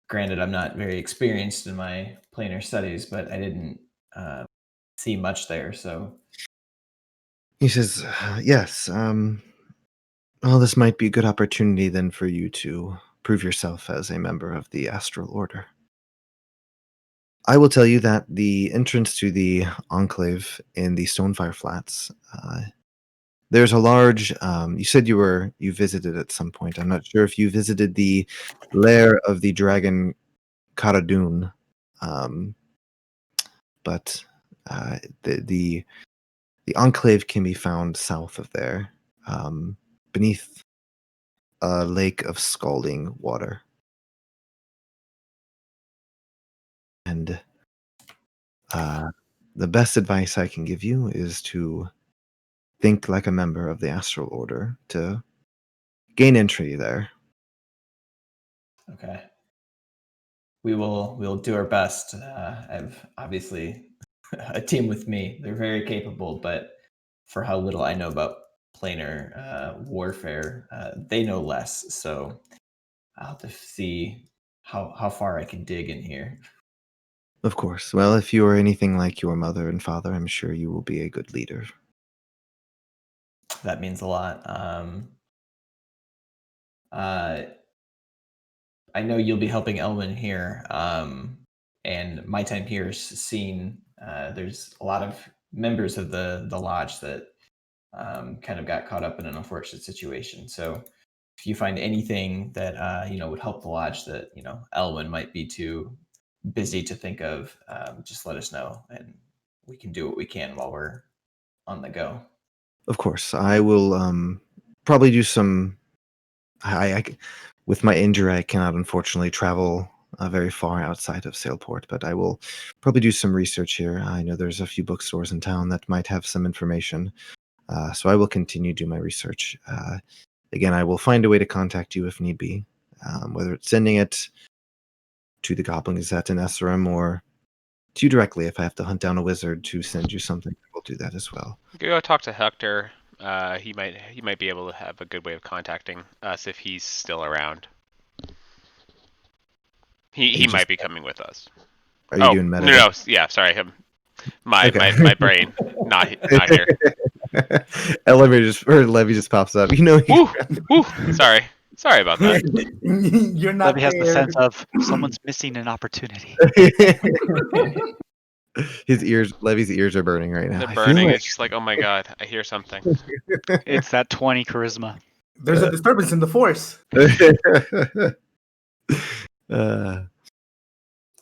granted, I'm not very experienced in my planar studies, but I didn't see much there. So He says, yes, well, this might be a good opportunity then for you to prove yourself as a member of the Astral Order. I will tell you that the entrance to the Enclave in the Stonefire Flats, there's a large. You said you visited at some point. I'm not sure if you visited the lair of the dragon Karadun, but the Enclave can be found south of there, beneath a lake of scalding water. And the best advice I can give you is to think like a member of the Astral Order to gain entry there. okay, we'll do our best. I've obviously a team with me. They're very capable, but for how little I know about planar warfare, they know less. So I'll have to see how far I can dig in here. Of course. Well, if you are anything like your mother and father, I'm sure you will be a good leader. That means a lot. I know you'll be helping Elwyn here, and my time here is seen. There's a lot of members of the lodge that kind of got caught up in an unfortunate situation. So if you find anything that would help the lodge that Elwyn might be too busy to think of, just let us know, and we can do what we can while we're on the go. Of course, I will probably do some. With my injury, I cannot unfortunately travel very far outside of Sailport, but I will probably do some research here. I know there's a few bookstores in town that might have some information, so I will continue to do my research. Again, I will find a way to contact you if need be, whether it's sending it to the Goblin Gazette in Eserim or to you directly. If I have to hunt down a wizard to send you something, I will do that as well. Go talk to Hector. He might be able to have a good way of contacting us if he's still around. He might be coming with us. Are you doing meta? No, yeah, sorry. My brain not here. Levy just pops up. Sorry about that. You're not Levy has the there. sense of someone's missing an opportunity. Levy's ears are burning right now. They're I feel burning. like- It's just like, oh my god, I hear something. It's that 20 charisma. There's a disturbance in the force.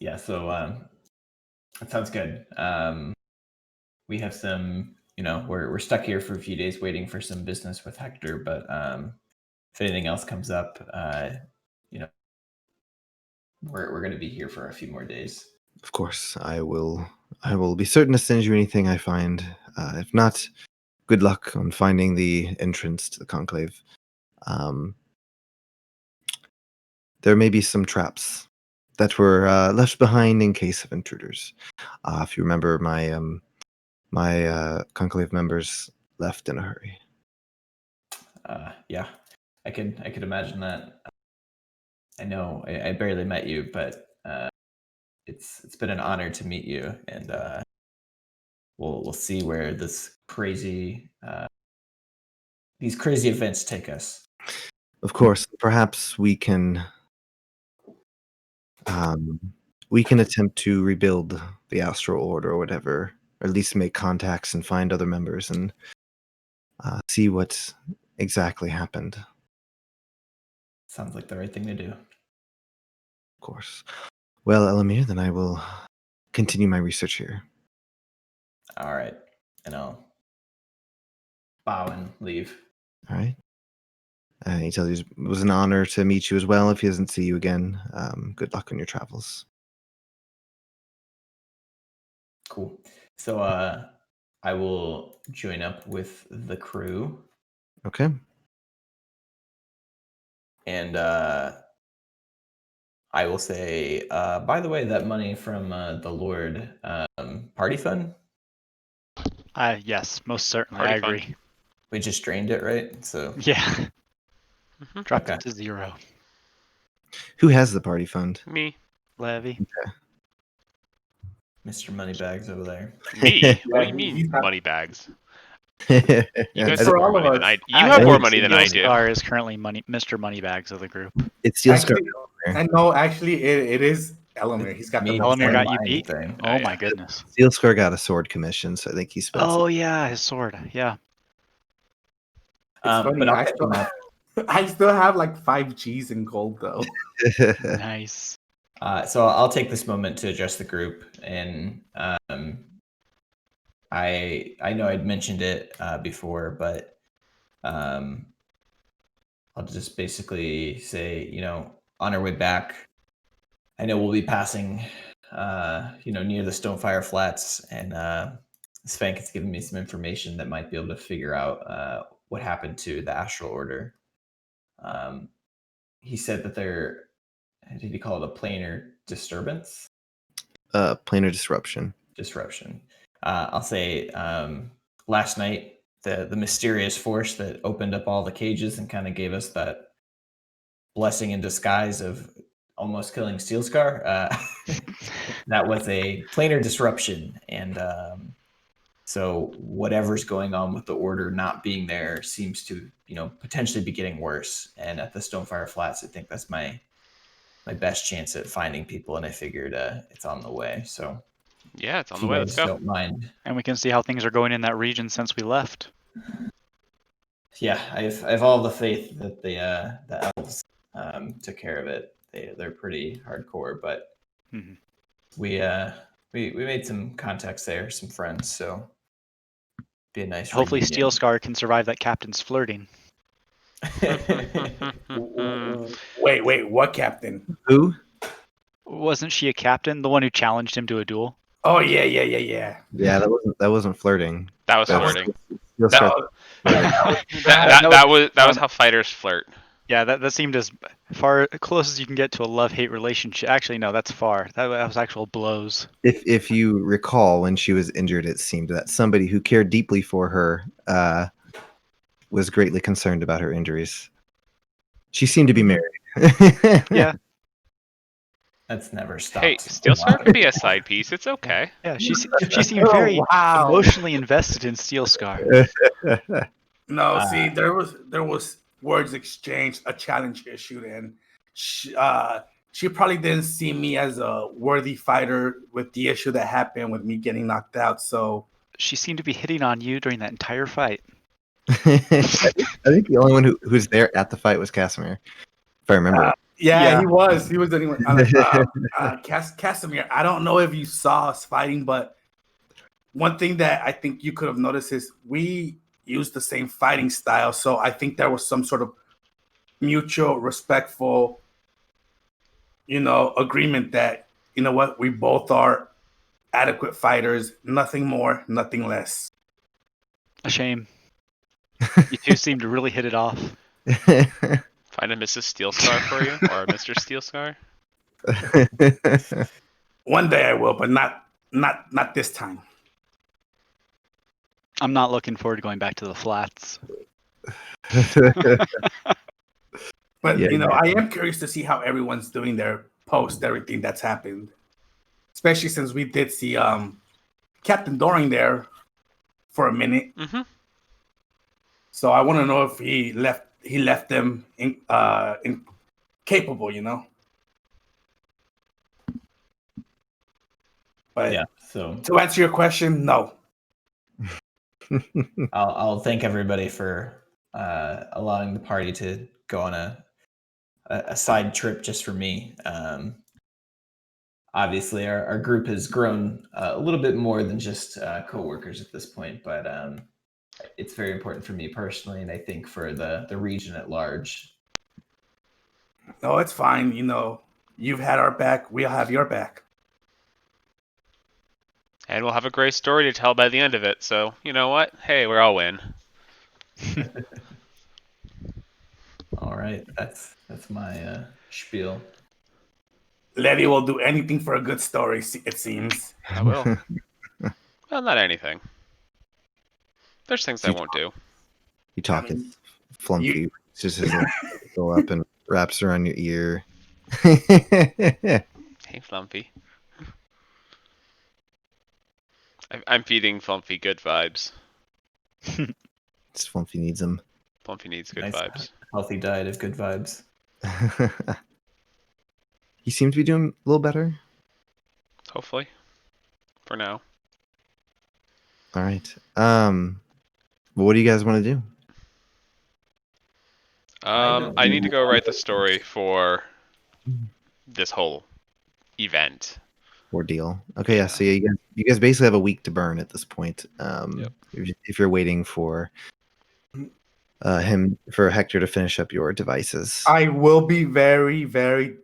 Yeah, so that sounds good. We have some, we're stuck here for a few days waiting for some business with Hector, but if anything else comes up, we're going to be here for a few more days. Of course, I will be certain to send you anything I find. If not, good luck on finding the entrance to the conclave. There may be some traps that were left behind in case of intruders. If you remember, my conclave members left in a hurry. Yeah, I could imagine that. I know I barely met you, but it's been an honor to meet you, and we'll see where these crazy events take us. Of course, perhaps we can attempt to rebuild the Astral Order or whatever, or at least make contacts and find other members and see what exactly happened. Sounds like the right thing to do. Of course. Well, Elamir, then I will continue my research here. All right, and I'll bow and leave. All right. He tells you it was an honor to meet you as well. If he doesn't see you again, good luck on your travels. Cool. So I will join up with the crew. Okay. And I will say, by the way, that money from the Lord party fund, Yes, most certainly. Party I fund. agree. we just drained it, right? So Yeah. Dropped Okay. it to 0. Who has the party fund? Me. Levy. Mr. Moneybags over there. Me? What do Yeah, you mean, he's not- money bags? Yeah, You guys for have more all of money than us. I do. You have more money than I do. Star is currently Mr. Moneybags of the group. it's Steel Scar. Actually, and no, actually, it is Elamir. He's got the Me. Elamir got you Mine beat? thing. Oh yeah. my goodness. Steel Scar got a sword commission, so I think he spent. Oh yeah, his sword. Yeah. It's funny. But I'll I still have like 5 G's in gold though. Nice. So I'll take this moment to address the group, and I know I'd mentioned it before, but I'll just basically say, on our way back, I know we'll be passing, near the Stonefire Flats, and Svank has given me some information that might be able to figure out what happened to the Astral Order. He said that did he call it a planar disturbance? Planar disruption. Disruption. I'll say last night, the mysterious force that opened up all the cages and kind of gave us that blessing in disguise of almost killing Steelscar. That was a planar disruption, and so whatever's going on with the order not being there seems to, potentially be getting worse. And at the Stonefire Flats, I think that's my best chance at finding people, and I figured it's on the way. So Yeah, it's on if the you way. guys Let's go. don't mind. And we can see how things are going in that region since we left. yeah, I have all the faith that the elves took care of it. They're pretty hardcore, but Mhm. we made some contacts there, some friends, so be a nice Hopefully, reunion. Steelscar can survive that captain's flirting. Wait, what captain? Who? Wasn't she a captain, the one who challenged him to a duel? Oh yeah. Yeah, that wasn't flirting. That was That was- flirting. Steel That Scar- was, flirting. That was um, how fighters flirt. Yeah, that seemed as far close as you can get to a love-hate relationship. Actually, no, that's far. That was actual blows. If you recall, when she was injured, it seemed that somebody who cared deeply for her was greatly concerned about her injuries. She seemed to be married. Yeah, That's never stopped. Hey, Steelscar can be a side piece. It's okay. yeah. She seemed very wow. emotionally invested in Steelscar. No, see, there was words exchanged, a challenge issued, and she probably didn't see me as a worthy fighter with the issue that happened with me getting knocked out. So She seemed to be hitting on you during that entire fight. I think the only one who's there at the fight was Casimir, if I remember. yeah, he was the only one. Casimir, I don't know if you saw us fighting, but one thing that I think you could have noticed is we used the same fighting style. So I think there was some sort of mutual, respectful, agreement that, you know what, we both are adequate fighters, nothing more, nothing less. A shame. You two seemed to really hit it off. Find a Mrs. Steelscar for you, or a Mr. Steelscar. One day I will, but not this time. I'm not looking forward to going back to the flats. But Yeah, I am curious to see how everyone's doing their post everything that's happened, especially since we did see Captain Doring there for a minute. Mm-hmm. So I want to know if he left them incapable, But Yeah, so to answer your question, no. I'll thank everybody for allowing the party to go on a side trip just for me. Obviously, our group has grown a little bit more than just coworkers at this point, but it's very important for me personally, and I think for the region at large. No, it's fine. You've had our back. We'll have your back. And we'll have a great story to tell by the end of it. So, you know what? Hey, we're all win. All right, that's my spiel. Letty will do anything for a good story, it seems. I will. Well, not anything. There's things I won't do. You talk I mean, it flumpy. you- It's just his go up and wraps around your ear. Hey, Flumpy. I'm feeding Flumpy good vibes. Flumpy needs him. Flumpy needs good Nice. vibes. Healthy diet of good vibes. He seems to be doing a little better. Hopefully. For now. All right. Well, what do you guys want to do? I need to go write the story for this whole event. Ordeal. Okay, yeah. So you guys basically have a week to burn at this point. Yep. If you're waiting for Hector to finish up your devices. I will be very, very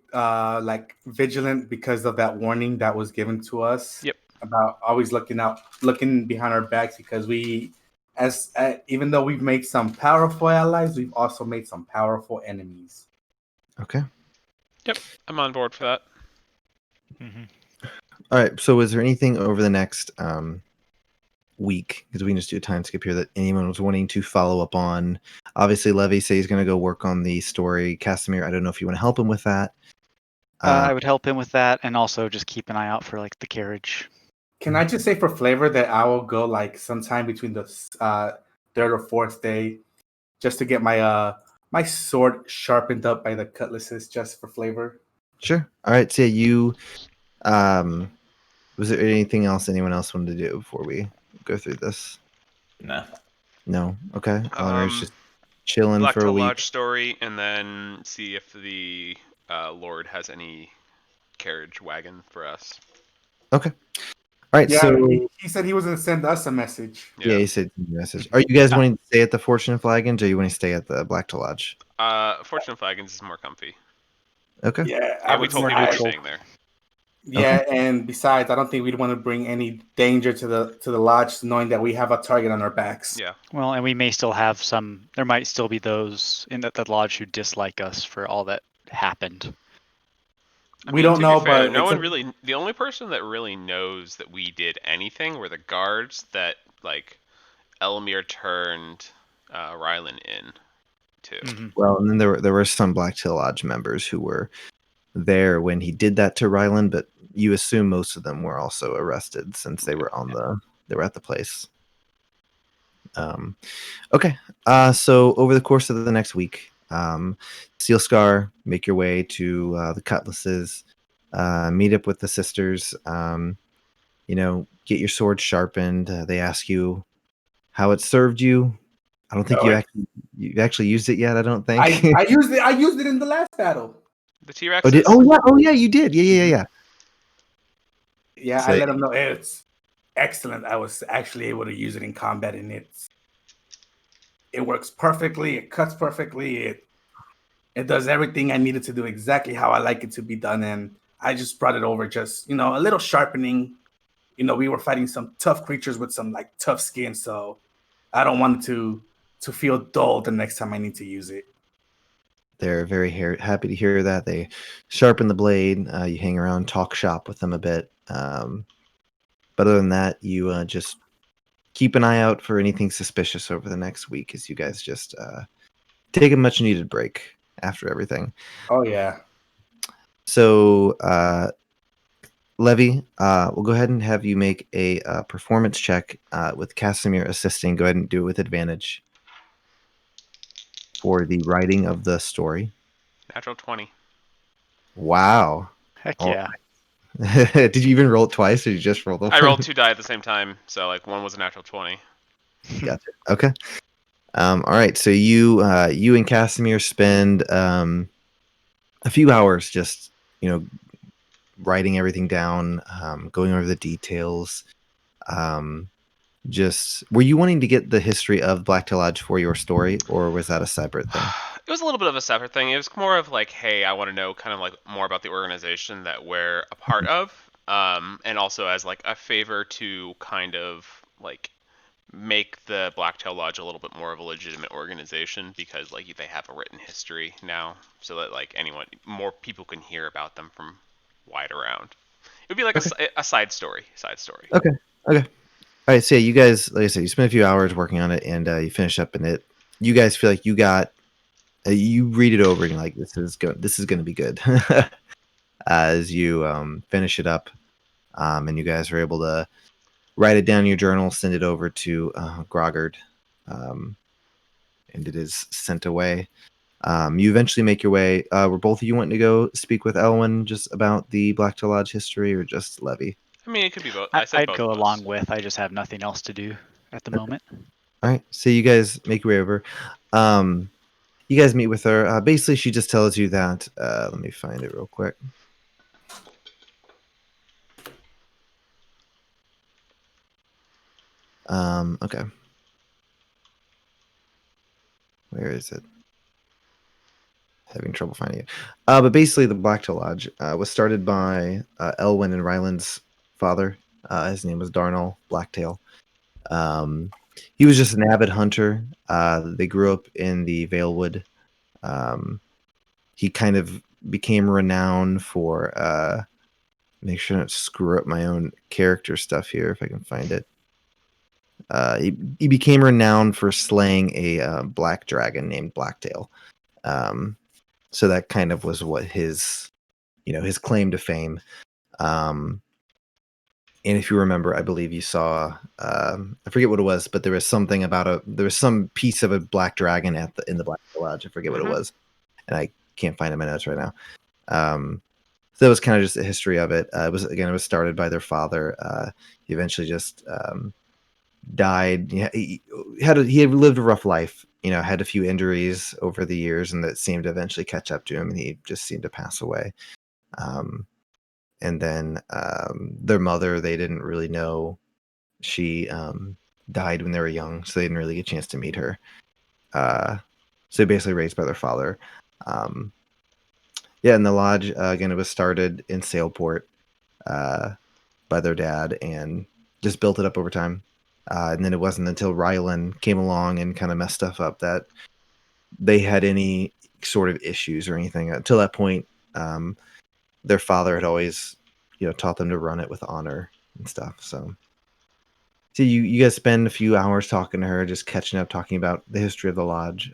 vigilant because of that warning that was given to us. Yep. About always looking behind our backs, because even though we've made some powerful allies, we've also made some powerful enemies. Okay. Yep. I'm on board for that. Mm-hmm. All right. So, is there anything over the next week, because we can just do a time skip here, that anyone was wanting to follow up on? Obviously, Levy says he's going to go work on the story. Casimir, I don't know if you want to help him with that. I would help him with that, and also just keep an eye out for the carriage. Can I just say for flavor that I will go sometime between the third or fourth day, just to get my my sword sharpened up by the cutlasses, just for flavor. Sure. All right. So you, was there anything else anyone else wanted to do before we go through this? Nah. No. Okay. Eleanor is just chilling for a Blacktail week. Lodge story, and then see if the Lord has any carriage wagon for us. Okay. All right. Yeah, So he said he was gonna send us a message. yeah, he said message. Are you guys wanting to stay at the Fortune Flagons, or you want to stay at the Blacktail Lodge? Fortune Flagons is more comfy. Okay. Yeah, Yeah, we told more people we're neutral. staying there. Yeah, and besides, I don't think we'd want to bring any danger to the lodge, knowing that we have a target on our backs. Yeah. Well, and we may still have some. There might still be those in that lodge who dislike us for all that happened. We don't to know, be fair, but no it's one really. The only person that really knows that we did anything were the guards that like Elmir turned Rylan in to. Mm-hmm. Well, and then there were some Blacktail Lodge members who were there when he did that to Ryland, but you assume most of them were also arrested since they were at the place. Okay. So over the course of the next week, Steel Scar, make your way to the Cutlasses, meet up with the sisters. Get your sword sharpened. They ask you how it served you. I don't think you actually used it yet. I don't think. I used it. I used it in the last battle. The T-Rexes. Oh yeah, you did. Yeah. Yeah, So- I let him know it's excellent. I was actually able to use it in combat, and it works perfectly. It cuts perfectly. It does everything I needed to do exactly how I like it to be done, and I just brought it over. Just a little sharpening. We were fighting some tough creatures with some like tough skin, so I don't want it to feel dull the next time I need to use it. They're very happy to hear that. They sharpen the blade. You hang around, talk shop with them a bit. But other than that, you just keep an eye out for anything suspicious over the next week as you guys just take a much needed break after everything. Oh yeah. So, Levy, we'll go ahead and have you make a performance check with Casimir assisting. Go ahead and do it with advantage for the writing of the story. Natural 20. Wow. Heck All yeah. Did you even roll it twice, or did you just roll the I rolled 2 die at the same time, so like one was a natural 20. Gotcha. Okay. All right. So you and Casimir spend a few hours just writing everything down, going over the details. Just were you wanting to get the history of Blacktail Lodge for your story, or was that a separate thing? It was a little bit of a separate thing. It was more of like, hey, I want to know kind of like more about the organization that we're a part of, and also as like a favor to kind of like make the Blacktail Lodge a little bit more of a legitimate organization because like they have a written history now, so that like more people can hear about them from wide around. It would be like a side story. Okay. All right. So yeah, you guys, like I said, you spent a few hours working on it, and you finish up in it. You guys feel like you got. You read it over, and you're like, "This is going to be good." As you finish it up, and you guys are able to write it down in your journal, send it over to Groggard, and it is sent away. You eventually make your way. Were both of you wanting to go speak with Elwyn just about the Blacktail Lodge history, or just Levy? I mean, it could be both. I said I'd both go of us. along with. I just have nothing else to do at the moment. All right, so you guys make your way over. You guys meet with her. Basically, she just tells you that. Let me find it real quick. Okay. Where is it? Having trouble finding it. But basically, the Blacktail Lodge was started by Elwyn and Ryland's father. His name was Darnell Blacktail. He was just an avid hunter. They grew up in the Valewood. He kind of became renowned for make sure not to screw up my own character stuff here if I can find it. He became renowned for slaying a black dragon named Blacktail. So that kind of was what his claim to fame. And if you remember, I believe you saw I forget what it was, but there was something about there was some piece of a black dragon in the Black Lodge. I forget what it was, and I can't find it in my notes right now. So that was kind of just the history of it. It was started by their father. He eventually just died. Yeah, he had lived a rough life, had a few injuries over the years, and that seemed to eventually catch up to him, and he just seemed to pass away. And then their mother, they didn't really know. She died when they were young, so they didn't really get a chance to meet her. So basically raised by their father. And the lodge, again, it was started in Sailport by their dad and just built it up over time. And then it wasn't until Rylan came along and kind of messed stuff up that they had any sort of issues or anything. Until that point, their father had always, taught them to run it with honor and stuff. So you guys spend a few hours talking to her, just catching up, talking about the history of the lodge.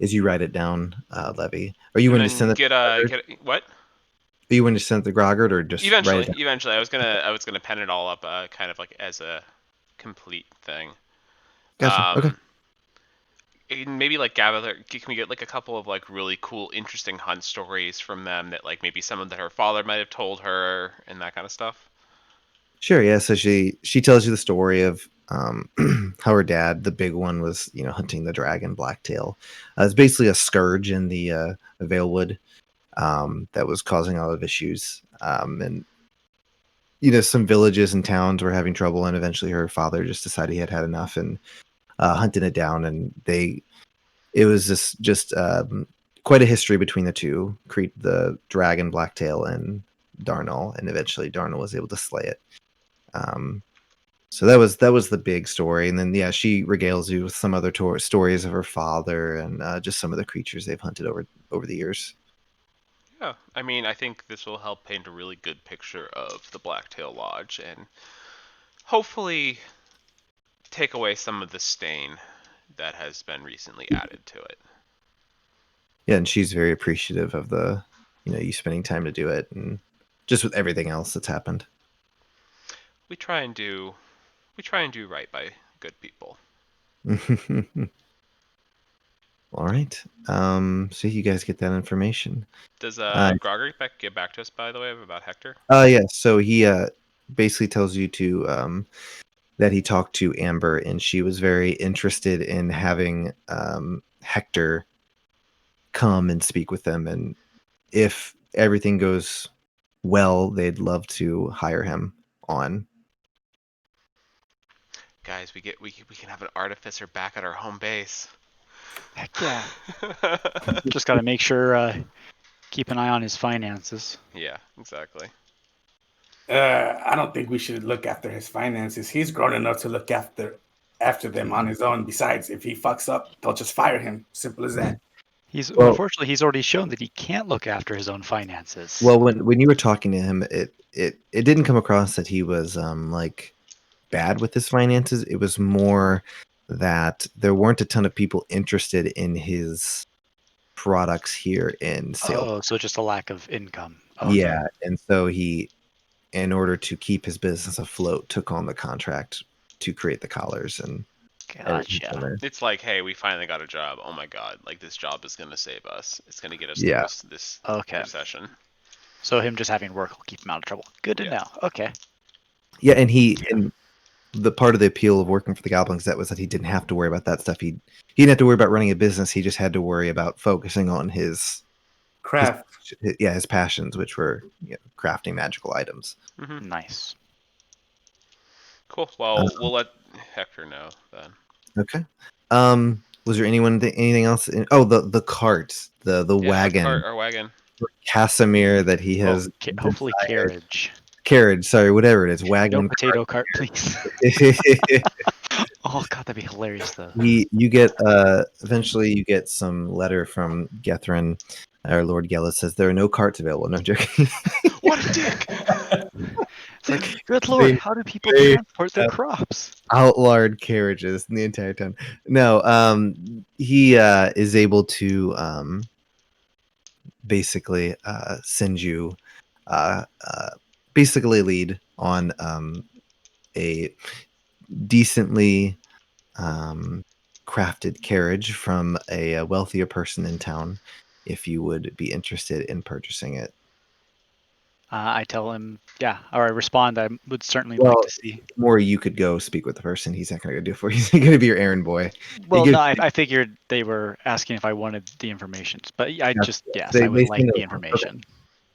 As you write it down, Levy, are you going to send it? Get what? Are you going to send it to Groggart or just write it down? Eventually, I was gonna pen it all up, kind of like as a complete thing. Gotcha. Okay. And maybe like gather. Can we get like a couple of like really cool, interesting hunt stories from them that like maybe someone that her father might have told her and that kind of stuff? Sure. Yeah. So she tells you the story of how her dad, the big one, was hunting the dragon Blacktail. It's basically a scourge in the Valewood that was causing a lot of issues. And some villages and towns were having trouble, and eventually her father just decided he had had enough and hunted it down. And it was just quite a history between the two, the dragon Blacktail and Darnell, and eventually Darnell was able to slay it. So that was the big story, and then she regales you with some other stories of her father and just some of the creatures they've hunted over the years. Yeah, I mean, I think this will help paint a really good picture of the Blacktail Lodge and hopefully take away some of the stain that has been recently added to it. Yeah, and she's very appreciative of you spending time to do it, and just with everything else that's happened. We try and do right by good people. All right. So you guys get that information. Does Groggart get back to us, by the way, about Hector? Yeah. So he basically tells you to that he talked to Amber, and she was very interested in having Hector come and speak with them, and if everything goes well, they'd love to hire him on. Guys, we can have an artificer back at our home base. Heck yeah. Just got to make sure, keep an eye on his finances. Yeah, exactly. I don't think we should look after his finances. He's grown enough to look after them on his own. Besides, if he fucks up, they'll just fire him. Simple as that. Unfortunately, he's already shown that he can't look after his own finances. Well, when you were talking to him, it didn't come across that he was like bad with his finances. It was more that there weren't a ton of people interested in his products here in Sailport. Oh, so just a lack of income. Okay. Yeah, and so he, in order to keep his business afloat, took on the contract to create the collars and Gotcha. It's like, hey, we finally got a job. Oh my god, like this job is gonna save us. It's gonna get us through this recession. So him just having work will keep him out of trouble. Good to know. Okay. Yeah, and and the part of the appeal of working for the Goblins that he didn't have to worry about that stuff. He didn't have to worry about running a business. He just had to worry about focusing on his craft. His passions, which were crafting magical items. Mm-hmm. Nice. Cool. Well, we'll let Hector know then. Okay. Was there anything else? The cart, the wagon, our wagon. Casimir that he has. Hopefully carriage. Sorry, whatever it is. Wagon. No potato cart, please. Oh god, that'd be hilarious though. You get eventually you get some letter from Gethrin. Our Lord Gellis says there are no carts available. No joking. What a dick! It's like, good lord, how do people transport their crops? Outlawed carriages in the entire town. No, he is able to basically send you basically a lead on a decently crafted carriage from a wealthier person in town, if you would be interested in purchasing it. I tell him, yeah, or I respond, I would certainly Well, like to see. More you could go speak with the person. He's not going to do it for you. He's going to be your errand boy. Well, gives- no, I figured they were asking if I wanted the information, but I just, yes, They- I would they like send the over. information.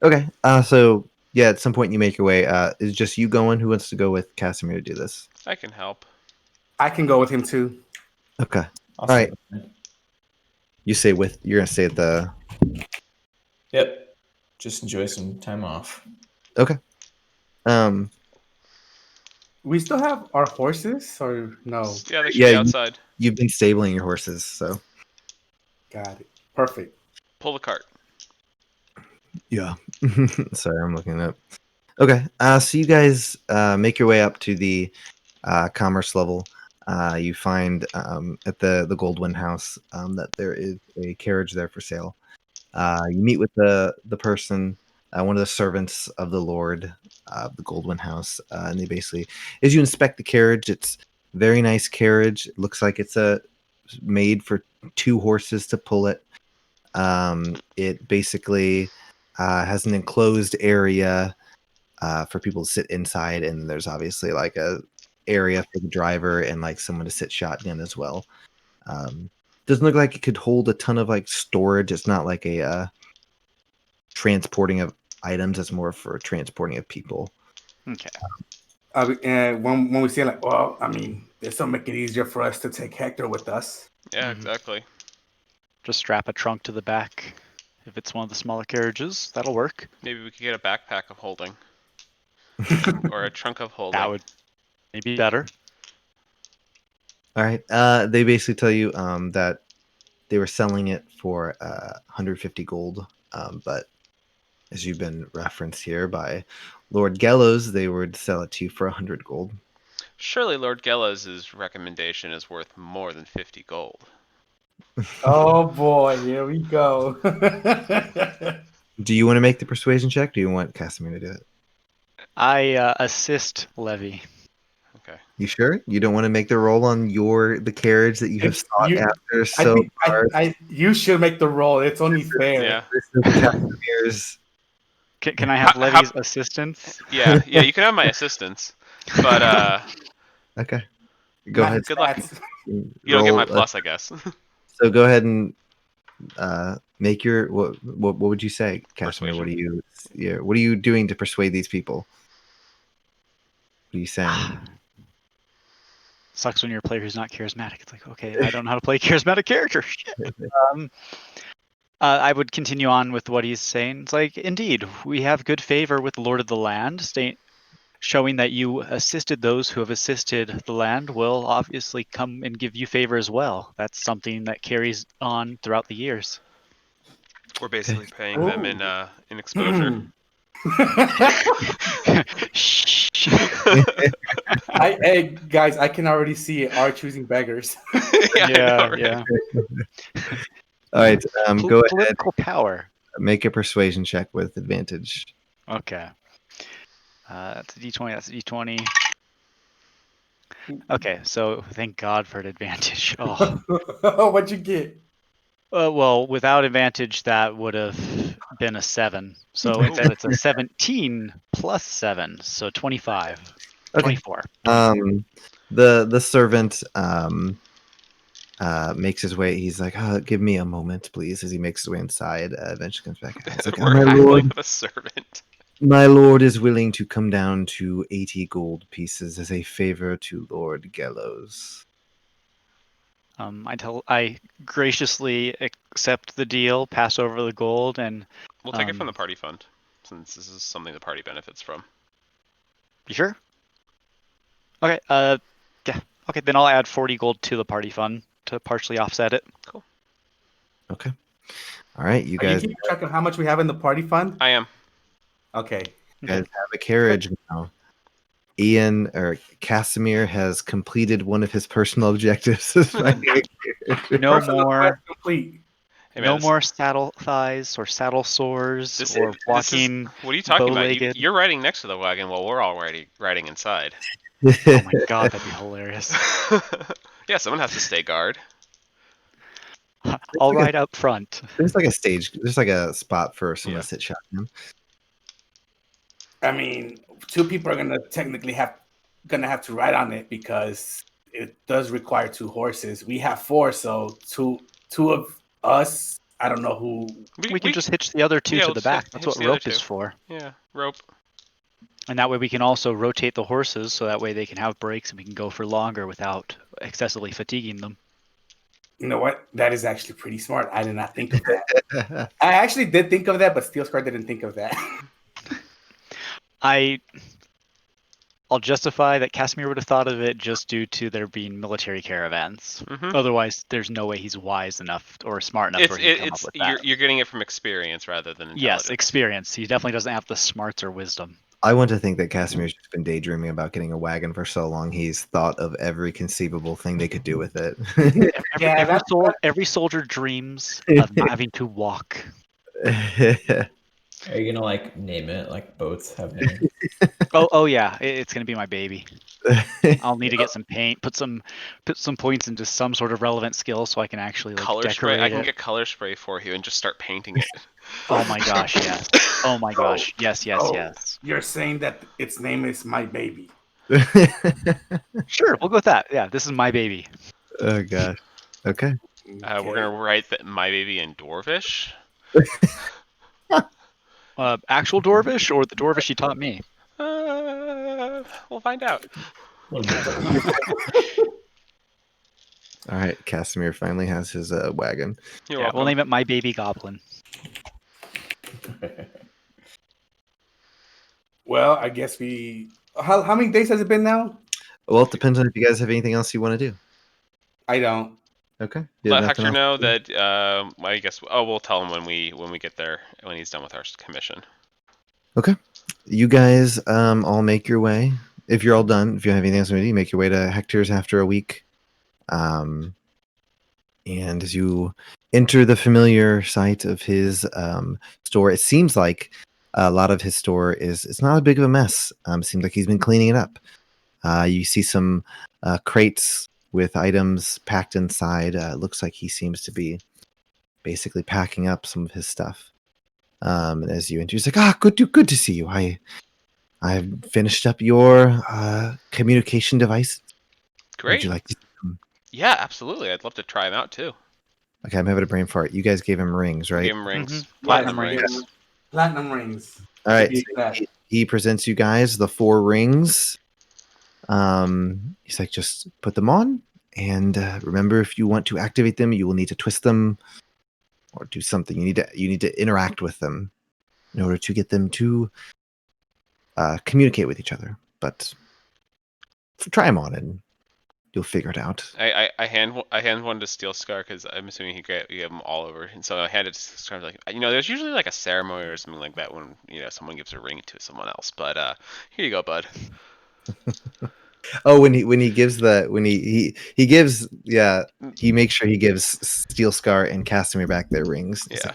Okay. So yeah, at some point you make your way. Is it just you going? Who wants to go with Casimir to do this? I can help. I can go with him too. Okay. I'll All right. stay with You say with. You're going to stay at the. Yep. Just enjoy some time off. Okay. We still have our horses, or no? Yeah, they should Yeah, be you- outside. You've been stabling your horses, so Got it. Perfect. Pull the cart. yeah. Sorry, I'm looking it up. Okay. So you guys make your way up to the commerce level. You find at the Goldwyn house that there is a carriage there for sale. You meet with the person, one of the servants of the Lord of the Goldwyn house, and they basically, as you inspect the carriage, it's a very nice carriage. It looks like it's made for 2 horses to pull it. It basically has an enclosed area for people to sit inside, and there's obviously like a area for the driver and like someone to sit shotgun as well. Doesn't look like it could hold a ton of like storage. It's not like a transporting of items. It's more for transporting of people. Okay. And when we say like, well, I mean, this will make it easier for us to take Hector with us. Yeah, Mhm. exactly. Just strap a trunk to the back. If it's one of the smaller carriages, that'll work. Maybe we could get a backpack of holding or a trunk of holding. That would maybe be better. All right. They basically tell you that they were selling it for 150 gold, but as you've been referenced here by Lord Gallows, they would sell it to you for 100 gold. Surely Lord Gellos' recommendation is worth more than 50 gold. Oh boy, here we go. Do you want to make the persuasion check? Do you want Casimir to do it? I assist Levy. Okay. You sure? You don't want to make the roll on the carriage that you have It's- sought you- after I so think hard? you should make the roll. It's only fair. Yeah. This is Casimir's. Can I have How- Levy's assistance? Yeah, you can have my assistance. But Okay. Go Not ahead. Good luck. stats. you don't get my Roll, plus, I guess. So go ahead and make your what would you say, Casimir? What are Persuasion. what are you doing to persuade these people? What are you saying? Sucks when you're a player who's not charismatic. It's like, okay, I don't know how to play a charismatic character. Shit. I would continue on with what he's saying. It's like, indeed, we have good favor with the Lord of the Land, showing that you assisted those who have assisted the land will obviously come and give you favor as well. That's something that carries on throughout the years. We're basically paying them in exposure. Shh. Hey guys, I can already see our choosing beggars. I know, right? yeah. All right, go ahead. Political power. Make a persuasion check with advantage. Okay. That's a d20. That's a d20. Okay, so thank God for an advantage. Oh, What'd you get? well, without advantage, that would have been a 7. So instead, it's a 17 plus 7, so 25. Okay. 24. The servant makes his way. He's like, give me a moment, please, as he makes his way inside. Eventually comes back out. He's like, We're my haggling lord, with a servant. my lord is willing to come down to 80 gold pieces as a favor to Lord Gallows. I graciously accept the deal, pass over the gold, and We'll take it from the party fund, since this is something the party benefits from. you sure? Okay. Yeah. Okay, then I'll add 40 gold to the party fund to partially offset it. Cool. Okay. All right, you Are you guys keeping track of how much we have in the party fund? I am. Okay. have a carriage now. Casimir has completed one of his personal objectives. No Personal more. quest complete. Hey, man, No more saddle thighs or saddle sores This or is- walking. What are you talking about? bow-legged. You're riding next to the wagon while we're all riding inside. Oh my god, that'd be hilarious. Yeah, someone has to stay guard. I'll ride up front. There's like a stage. There's like a spot for someone Yeah. to sit shotgun. I mean, two people are gonna technically have to ride on it because it does require two horses. We have four, so two of us. I don't know who. We can just hitch the other two to we'll the just back. hitch That's what the other rope is two. for. Yeah, rope. And that way we can also rotate the horses, so that way they can have breaks and we can go for longer without excessively fatiguing them. You know what? That is actually pretty smart. I did not think of that. I actually did think of that, but Steel Scar didn't think of that. I'll justify that Casimir would have thought of it just due to there being military caravans. Mhm. Otherwise, there's no way he's wise enough or smart enough where he'd come up with that. You're getting it from experience rather than intelligence. Yes, experience. He definitely doesn't have the smarts or wisdom. I want to think that Casimir's just been daydreaming about getting a wagon for so long. He's thought of every conceivable thing they could do with it. Yeah, Every soldier dreams of not having to walk. Are you gonna like name it like boats have names? Oh yeah, it's gonna be my baby. I'll need to get some paint, put some points into some sort of relevant skill so I can actually like Color spray. decorate I can it. get color spray for you and just start painting it. Oh my gosh, yes. Oh my gosh, yes. You're saying that its name is My Baby. Sure, we'll go with that. Yeah, this is my baby. Oh gosh. Okay. We're gonna write that my baby in Dwarvish. Actual Dwarvish or the Dwarvish you taught me? We'll find out. All right, Casimir finally has his wagon. You're Yeah, welcome. we'll name it My Baby Goblin. Well, I guess we. How many days has it been now? Well, it depends on if you guys have anything else you want to do. I don't. Okay. You have Let nothing Hector else know to do? that. I guess. Oh, we'll tell him when we get there when he's done with our commission. Okay. You guys all make your way. If you're all done, if you have anything else to do, you make your way to Hector's after a week. And as you enter the familiar site of his store, it seems like a lot of his store it's not a big of a mess. Seems like he's been cleaning it up. You see some crates with items packed inside. Looks like he seems to be basically packing up some of his stuff. And as you enter, he's like, good to see you. I've finished up your communication device. Great. Would you like to? Yeah, absolutely. I'd love to try them out too. Okay, I'm having a brain fart. You guys gave him rings, right? Give him rings. Mhm. Platinum Platinum rings. rings. Platinum rings. All right. To be So exact. he presents you guys the 4 rings. He's like, just put them on, and remember, if you want to activate them, you will need to twist them or do something. You need to interact with them in order to get them to communicate with each other. But try them on, and you'll figure it out. I hand one to Steel Scar because I'm assuming he gave them all over, and so I handed it to Steel Scar. Like, there's usually like a ceremony or something like that when someone gives a ring to someone else. But here you go, bud. Oh, when he gives he gives he makes sure he gives Steel Scar and Casimir back their rings. He's Yeah.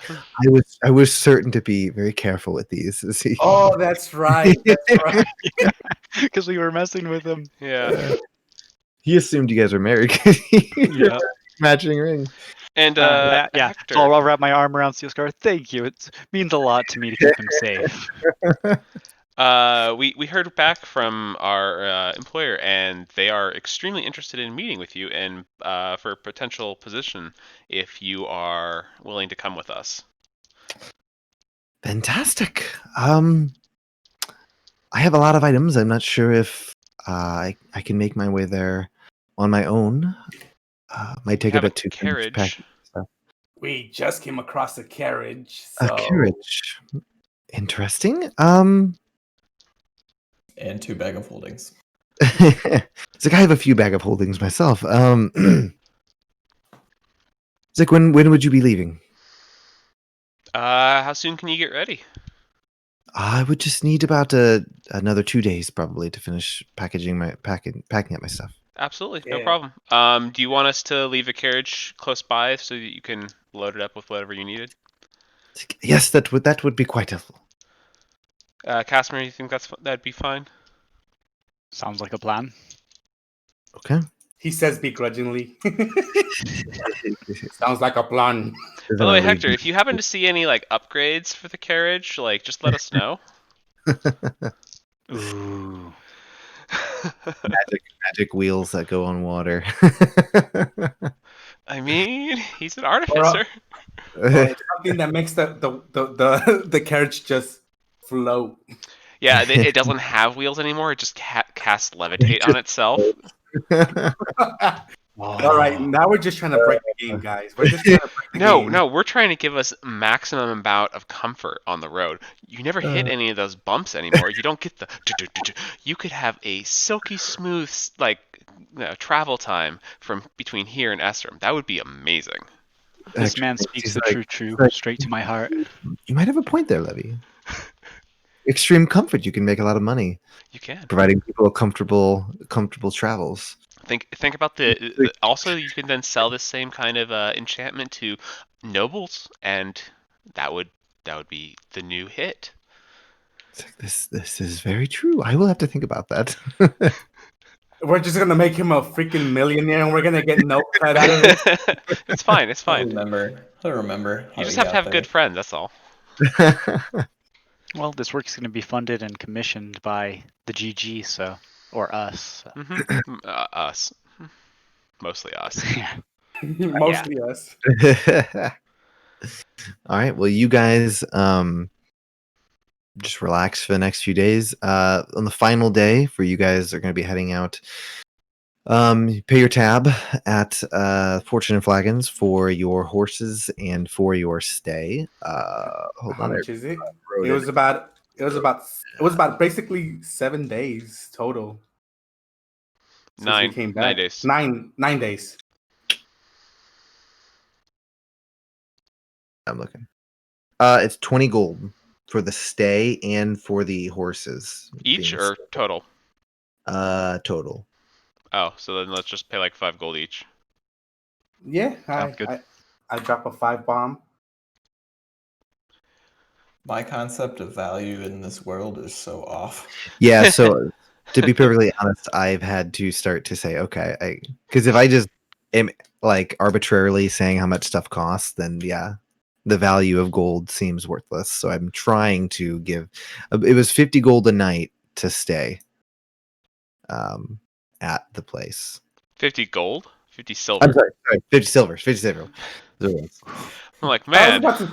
like, I was certain to be very careful with these. Oh, that's right. That's right. Because we were messing with him. Yeah. He assumed you guys were married. Yeah. Matching ring. And Yeah. Hector, So I'll wrap my arm around Steel Scar. Thank you. It means a lot to me to keep him safe. we heard back from our employer, and they are extremely interested in meeting with you and for a potential position if you are willing to come with us. Fantastic. I have a lot of items. I'm not sure if I can make my way there on my own. Might take a have a bit to carriage. pack stuff. We just came across a carriage. A So carriage. Interesting. And 2 bag of holdings. It's like I have a few bag of holdings myself. It's like when would you be leaving? How soon can you get ready? I would just need about another 2 days probably to finish packing up my stuff. Absolutely, no Yeah. problem. Do you want us to leave a carriage close by so that you can load it up with whatever you needed? It's like, yes, that would be quite helpful. Casimir, you think that'd be fine? Sounds like a plan. Okay. he says begrudgingly. Sounds like a plan. By the way, Hector, if you happen to see any like upgrades for the carriage, like just let us know. Ooh. Magic wheels that go on water. I mean, he's an Or, artificer. or it's something that makes the carriage just float. Yeah, it doesn't have wheels anymore. It just casts levitate on itself. All right, now we're just trying to break the game, guys. We're just trying to break the game. No, we're trying to give us maximum amount of comfort on the road. You never hit any of those bumps anymore. You don't get the. You could have a silky smooth travel time from between here and Eserim. That would be amazing. This Actually, man speaks he's the like- true, like- straight to my heart. You might have a point there, Levy. Extreme comfort. You can make a lot of money You can providing people comfortable travels. think about the. Also, you can then sell this same kind of enchantment to nobles, and that would be the new hit. It's like, this is very true. I will have to think about that. We're just gonna make him a freaking millionaire, and we're gonna get no cut out of it. It's fine. It's He'll fine. remember. He'll remember. You how just he have to got have good there. friends. That's all. Well, this work's going to be funded and commissioned by the GG, so or us. So. Us, mostly us. Yeah. Mostly us. All right. Well, you guys just relax for the next few days. On the final day for you guys are going to be heading out. You pay your tab at Fortune and Flagons for your horses and for your stay. Hold How on. much is it? wrote It was about basically 7 days total. Since we 9 came 9 back. days. 9 days. I'm looking. It's 20 gold for the stay and for the horses. Each being or total? total. Oh, so then let's just pay like 5 gold each. Yeah, Sounds good. I drop a 5 bomb. My concept of value in this world is so off. Yeah, so to be perfectly honest, I've had to start to say, okay, because if I just am like arbitrarily saying how much stuff costs, then yeah, the value of gold seems worthless. So I'm trying to give. It was 50 gold a night to stay at the place. 50 gold? 50 silver. I'm sorry, 50 silver. 50 silver. I'm like, I was man, about to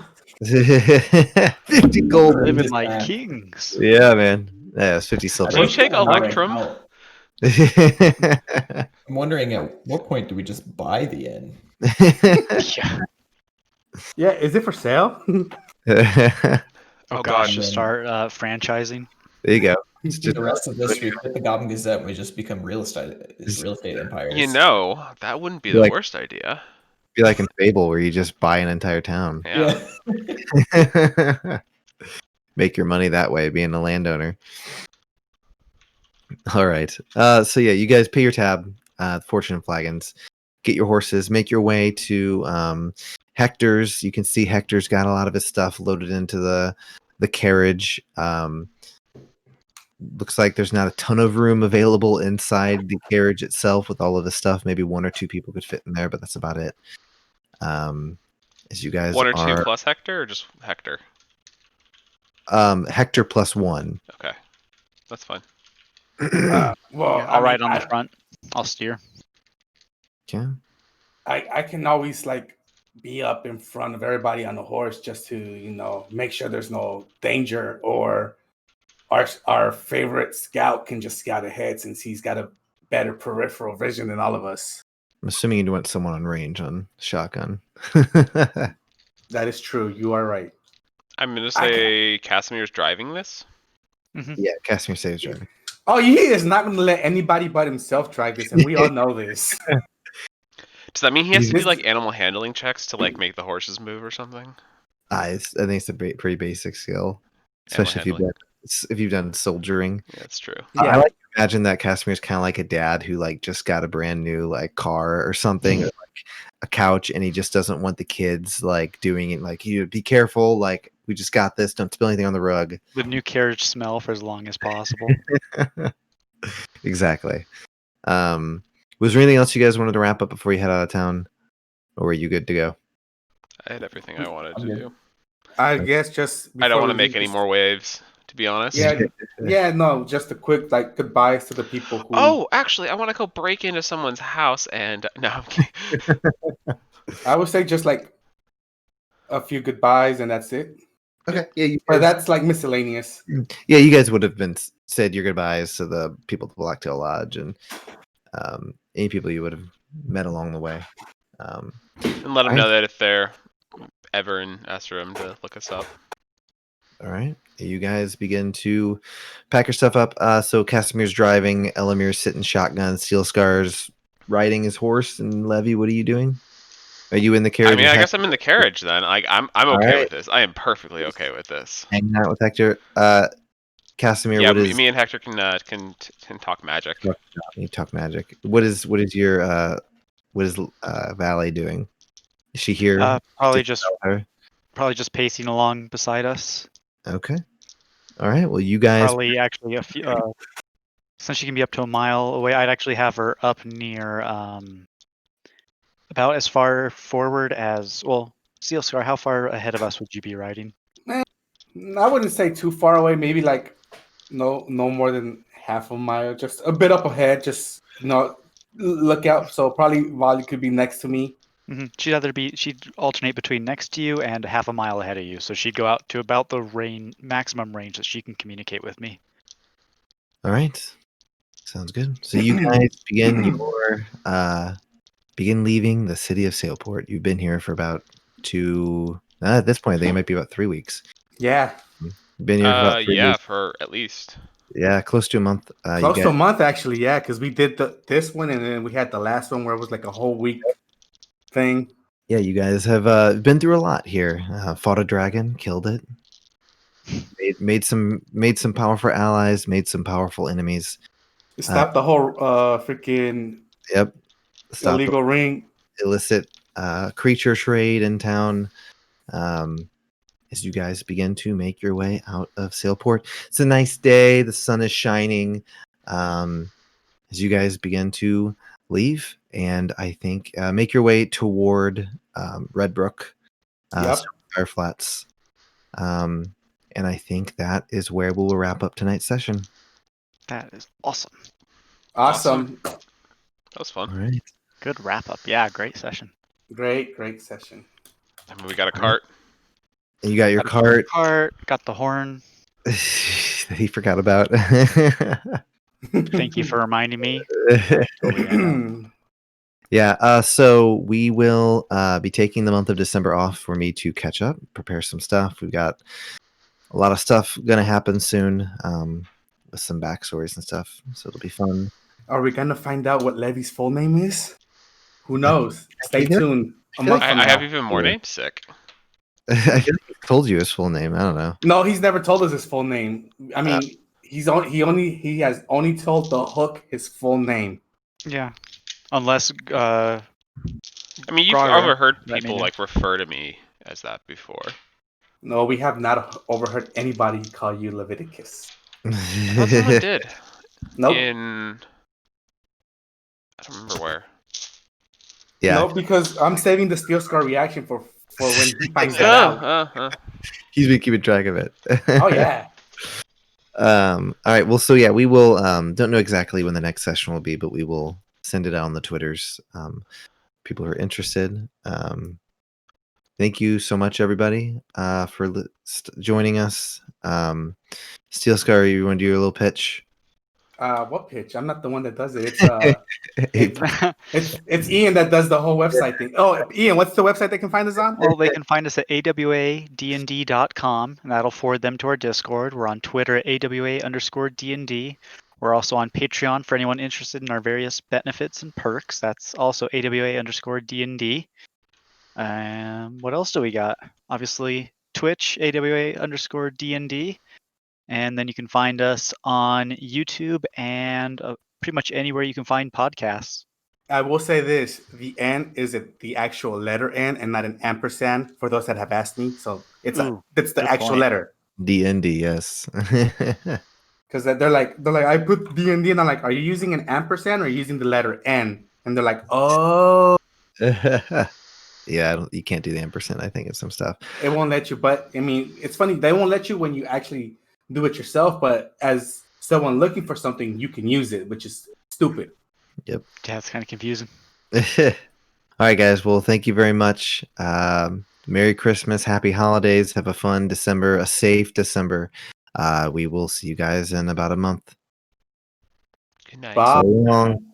50 gold. Living Just like that. kings. Yeah, man. Yeah, it's 50 silver. do you take I'm wondering Electrum? how- I'm wondering at what point do we just buy the inn? Yeah. Yeah, is it for sale? Oh, Oh, gosh, God. just start franchising. There you go. It's just The rest of this, we quit the Goblin Gazette and we just become real estate empires. You know, that wouldn't be You're the like- worst idea. be like in Fable where you just buy an entire town. Yeah. Make your money that way, being a landowner. All right. So yeah, you guys pay your tab, Fortune and Flagons, get your horses, make your way to Hector's. You can see Hector's got a lot of his stuff loaded into the carriage. Looks like there's not a ton of room available inside the carriage itself with all of the stuff. Maybe 1 or 2 people could fit in there, but that's about it. As you guys 1 or 2 are plus Hector or just Hector? Hector plus 1. Okay. That's fine. Well, Yeah, I'll ride on the front. I'll steer. Okay. I can always like be up in front of everybody on the horse just to make sure there's no danger, or our favorite scout can just scout ahead since he's got a better peripheral vision than all of us. I'm assuming you want someone on range on shotgun. That is true. You are right. I'm going to say Casimir's driving this. Yeah, Casimir saves driving. Oh, he is not going to let anybody but himself drive this, and we all know this. Does that mean he has to do This- like animal handling checks to like make the horses move or something? I think it's a pretty basic skill, especially if you've done soldiering. Yeah, that's true. I like to imagine that Casimir's kind of like a dad who like just got a brand new like car or something, or like a couch, and he just doesn't want the kids like doing it. Like, you be careful, like we just got this. Don't spill anything on the rug. The new carriage smell for as long as possible. Exactly. Was there anything else you guys wanted to wrap up before you head out of town, or were you good to go? I had everything I wanted I'm to good. do. I guess just I don't before want to we make leave any this- more waves. to be honest. Yeah, no, just a quick like goodbyes to the people who. Oh, actually, I want to go break into someone's house and no, I'm kidding. I would say just like a few goodbyes and that's it. Okay. Yeah, you But guys, that's like miscellaneous. you guys would have been said your goodbyes to the people at the Blacktail Lodge and any people you would have met along the way. And let them Alright. know that if they're ever in Eserim to look us up. All right. You guys begin to pack your stuff up. So Casimir's driving, Elamir's sitting shotgun, Steel Scar's riding his horse, and Levy, what are you doing? Are you in the carriage? I mean, with I Hector? guess I'm in the carriage then. I'm All okay right. with this. I am perfectly okay with this. Hanging out with Hector. Casimir, Yeah, what is me and Hector can talk magic. you talk magic? What is your Valet doing? Is she here? Probably Did you just tell her? pacing along beside us. Okay. All right. Well, you guys. Probably actually a few. Since she can be up to a mile away, I'd actually have her up near about as far forward as Steel Scar. How far ahead of us would you be riding? I wouldn't say too far away. Maybe like no more than half a mile. Just a bit up ahead. Just look out. So probably Volley could be next to me. She'd alternate between next to you and half a mile ahead of you. So she'd go out to about the maximum range that she can communicate with me. All right. Sounds good. So you guys begin leaving the city of Sailport. You've been here for about at this point, I think it might be about 3 weeks. Yeah. You've been here for about 3 Yeah, weeks. for at least. Yeah, close to a month. Close to a month, actually. Yeah, because we did this one, and then we had the last one where it was like a whole week thing. Yeah, you guys have been through a lot here. Fought a dragon, killed it. Made some powerful allies, made some powerful enemies. Stopped the whole freaking illegal ring. Illicit creature trade in town. As you guys begin to make your way out of Sailport, it's a nice day. The sun is shining. As you guys begin to leave, and I think make your way toward Redbrook, Fire Flats. And I think that is where we will wrap up tonight's session. That is awesome. Awesome. That was fun. All right. Good wrap up. Yeah, great session. Great session. I mean, we got a cart. You got your cart. Got the horn. He forgot about. Thank you for reminding me. Yeah, so we will be taking the month of December off for me to catch up, prepare some stuff. We've got a lot of stuff going to happen soon with some backstories and stuff, so it'll be fun. Are we going to find out what Levy's full name is? Who knows? Stay tuned. I have even more names. Sick. I feel like he told you his full name. I don't know. No, he's never told us his full name. I mean, he has only told the Hook his full name. Yeah, unless I mean, you've overheard people like refer to me as that before. No, we have not overheard anybody call you Leviticus. I thought someone did. Nope. I don't remember where. Yeah. No, because I'm saving the Steel Scar reaction for when he finds that out. He's been keeping track of it. Oh yeah. All right. Well, so yeah, we will. Don't know exactly when the next session will be, but we will send it out on the Twitters. People who are interested. Thank you so much, everybody, for joining us. Steel Scar, you want to do your little pitch? What pitch? I'm not the one that does it. It's Ian that does the whole website thing. Oh, Ian, what's the website they can find us on? Well, they can find us at awadnd.com, and that'll forward them to our Discord. We're on Twitter at awa_dnd. We're also on Patreon for anyone interested in our various benefits and perks. That's also awa_dnd. What else do we got? Obviously, Twitch, awa_dnd. And then you can find us on YouTube and pretty much anywhere you can find podcasts. I will say this: the N is the actual letter N and not an ampersand. For those that have asked me, so it's the actual letter. DND, yes. Because they're like I put DND and I'm like, are you using an ampersand or are you using the letter N? And they're like, oh. Yeah, you can't do the ampersand. I think it's some stuff. It won't let you, but I mean, it's funny. They won't let you when you actually do it yourself, but as someone looking for something, you can use it, which is stupid. Yeah, it's kind of confusing. All right, guys. Well, thank you very much. Merry Christmas, Happy Holidays. Have a fun December, a safe December. We will see you guys in about a month. Good night. Bye. So long.